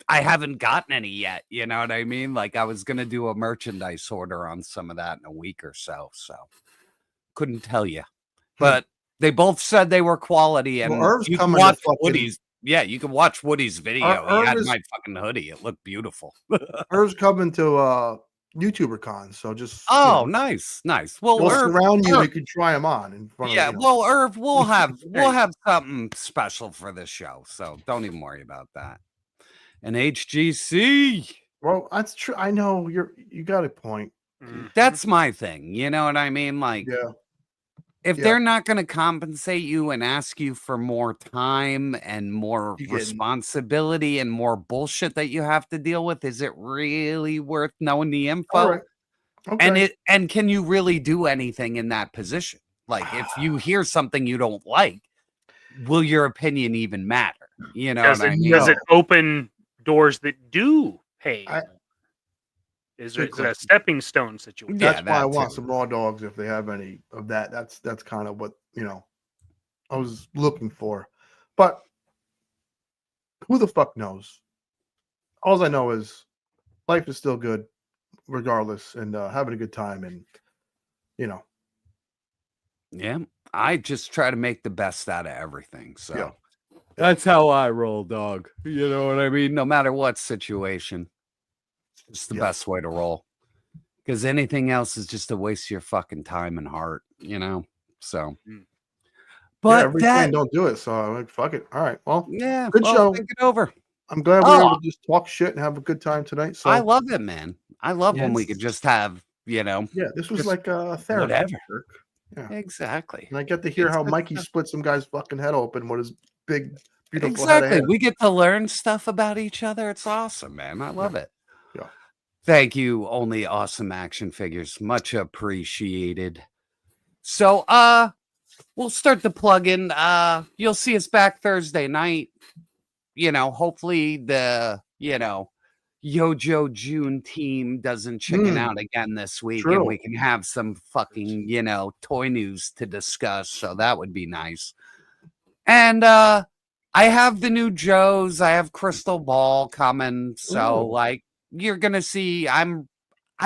haven't gotten any yet. You know what I mean? I was gonna do a merchandise order on some of that in a week or so. So couldn't tell you, but they both said they were quality. And you can watch Woody's. Yeah, you can watch Woody's video. He had my fucking hoodie. It looked beautiful.
Irv's coming to YouTuber con, so just
nice. Well,
we'll
Irv,
surround you. You can try them on in front of you.
Well, Irv, we'll have something special for this show, so don't even worry about that. An HGC.
Well, that's true. I know you got a point.
That's my thing. You know what I mean? If they're not going to compensate you and ask you for more time and more responsibility and more bullshit that you have to deal with, is it really worth knowing the info?
All right. Okay.
And can you really do anything in that position? If you hear something you don't like, will your opinion even matter? Does
it open doors that do pay? Is it a stepping stone situation?
That's why I want some raw dogs if they have any of that. That's kind of what I was looking for. But who the fuck knows? All I know is life is still good regardless, and having a good time, and
Yeah, I just try to make the best out of everything. So that's how I roll, dog. You know what I mean? No matter what situation. It's the best way to roll, because anything else is just a waste of your fucking time and heart, So, but
don't do it. So I'm like, fuck it. All right. Well,
good
show.
Think it over.
I'm glad we were able to just talk shit and have a good time tonight. So
I love it, man. I love when we could just have you know.
Yeah, this was
just
like a therapy.
whatever.
Yeah,
Exactly.
and I get to hear
It's
how
good
Mikey
stuff.
split some guy's fucking head open with his big, beautiful head of
Exactly.
hair.
We get to learn stuff about each other. It's awesome, man. I love it.
Yeah.
Thank you, Only Awesome Action Figures. Much appreciated. So we'll start the plug-in. You'll see us back Thursday night. You know, hopefully the, you know, YoJo June team doesn't chicken out again this week, and we can have some fucking, you know, toy news to discuss. So that would be nice. And I have the new Joes. I have Crystal Ball coming. So like you're gonna see, I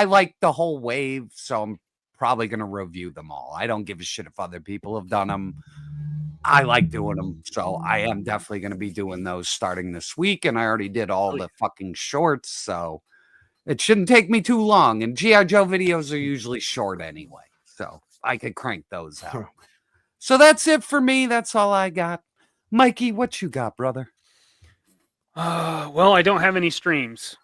like the whole wave, so I'm probably gonna review them all. I don't give a shit if other people have done them. I like doing them, so I am definitely going to be doing those starting this week, and I already did all the fucking shorts, so it shouldn't take me too long, and G.I. Joe videos are usually short anyway, so I could crank those out. So that's it for me. That's all I got. Mikey, what you got, brother?
Well, I don't have any streams.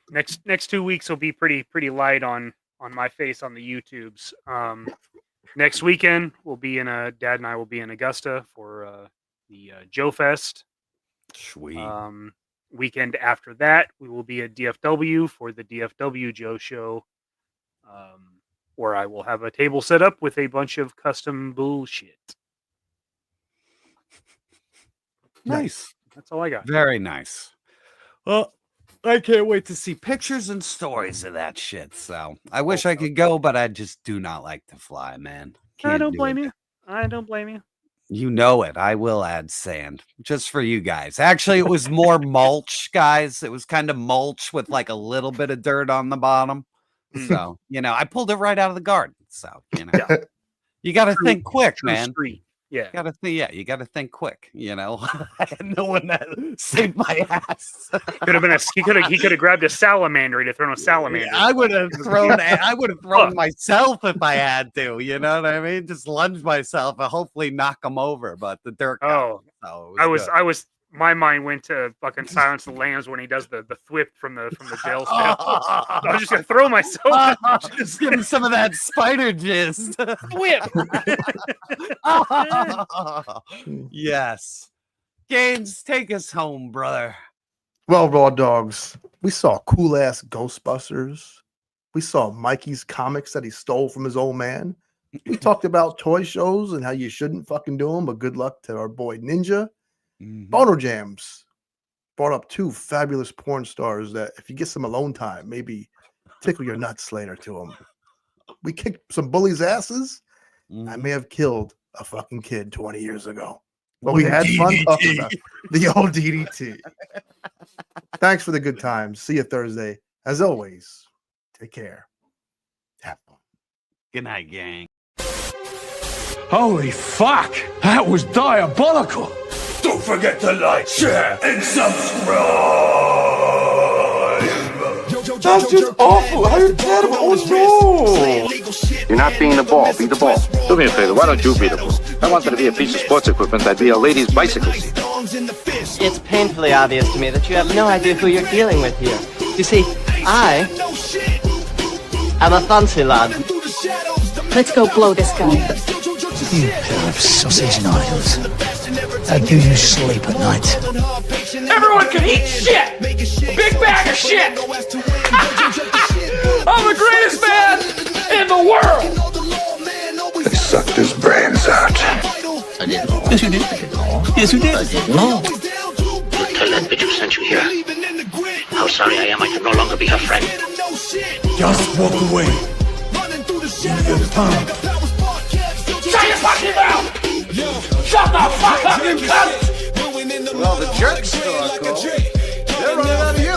Next 2 weeks will be pretty light on my face on the YouTubes. Next weekend, we'll be in Dad and I will be in Augusta for the Joe Fest.
Sweet.
Weekend after that, we will be at DFW for the DFW Joe Show, where I will have a table set up with a bunch of custom bullshit.
Nice.
That's all I got.
Very nice. Well, I can't wait to see pictures and stories of that shit. So I wish I could go, but I just do not like to fly, man.
I don't blame you. I don't blame you.
You know it. I will add sand just for you guys. Actually, it was more mulch, guys. It was kind of mulch with like a little bit of dirt on the bottom. So, you know, I pulled it right out of the garden. So, you know, you got to think quick, man.
Yeah.
You got to think quick, you know. I had no one that saved my ass.
Could have been he could have grabbed a salamander. He'd have thrown a salamander.
I would have thrown myself if I had to, you know what I mean? Just lunge myself and hopefully knock them over, but the dirt got me, so
I was my mind went to fucking Silence of the Lambs when he does the thwip from the jail cell. I was just gonna throw myself.
Just give him some of that spider jizz.
Whip.
Yes. Gaines, take us home, brother.
Well, Raw Dogs, we saw cool ass Ghostbusters. We saw Mikey's comics that he stole from his old man. We talked about toy shows and how you shouldn't fucking do them, but good luck to our boy Ninja. Bono Jams brought up two fabulous porn stars that if you get some alone time, maybe tickle your nuts later to them. We kicked some bullies' asses. I may have killed a fucking kid 20 years ago. But we had fun talking about the old DDT. Thanks for the good times. See you Thursday. As always, take care. Have fun.
Good night, gang.
Holy fuck! That was diabolical! Don't forget to like, share, and subscribe!
That's just awful! How you terrible! Oh no!
You're not being the ball, be the ball. Do me a favor, why don't you be the ball? If I wanted to be a piece of sports equipment, I'd be a lady's bicycle seat.
It's painfully obvious to me that you have no idea who you're dealing with here. You see, I am a fancy lad.
Let's go blow this guy.
You pair of sausage knives. How do you sleep at night?
Everyone can eat shit! Big bag of shit! I'm the greatest man in the world!
They sucked his brains out.
I didn't know. Yes, you did. Yes, you did. I didn't know.
You tell that bitch who sent you here how sorry I am I can no longer be her friend.
Just walk away. Your tongue.
Shut your fucking mouth! Shut the fuck up, you cunt!
Well, the jerk store call. They're running out of you.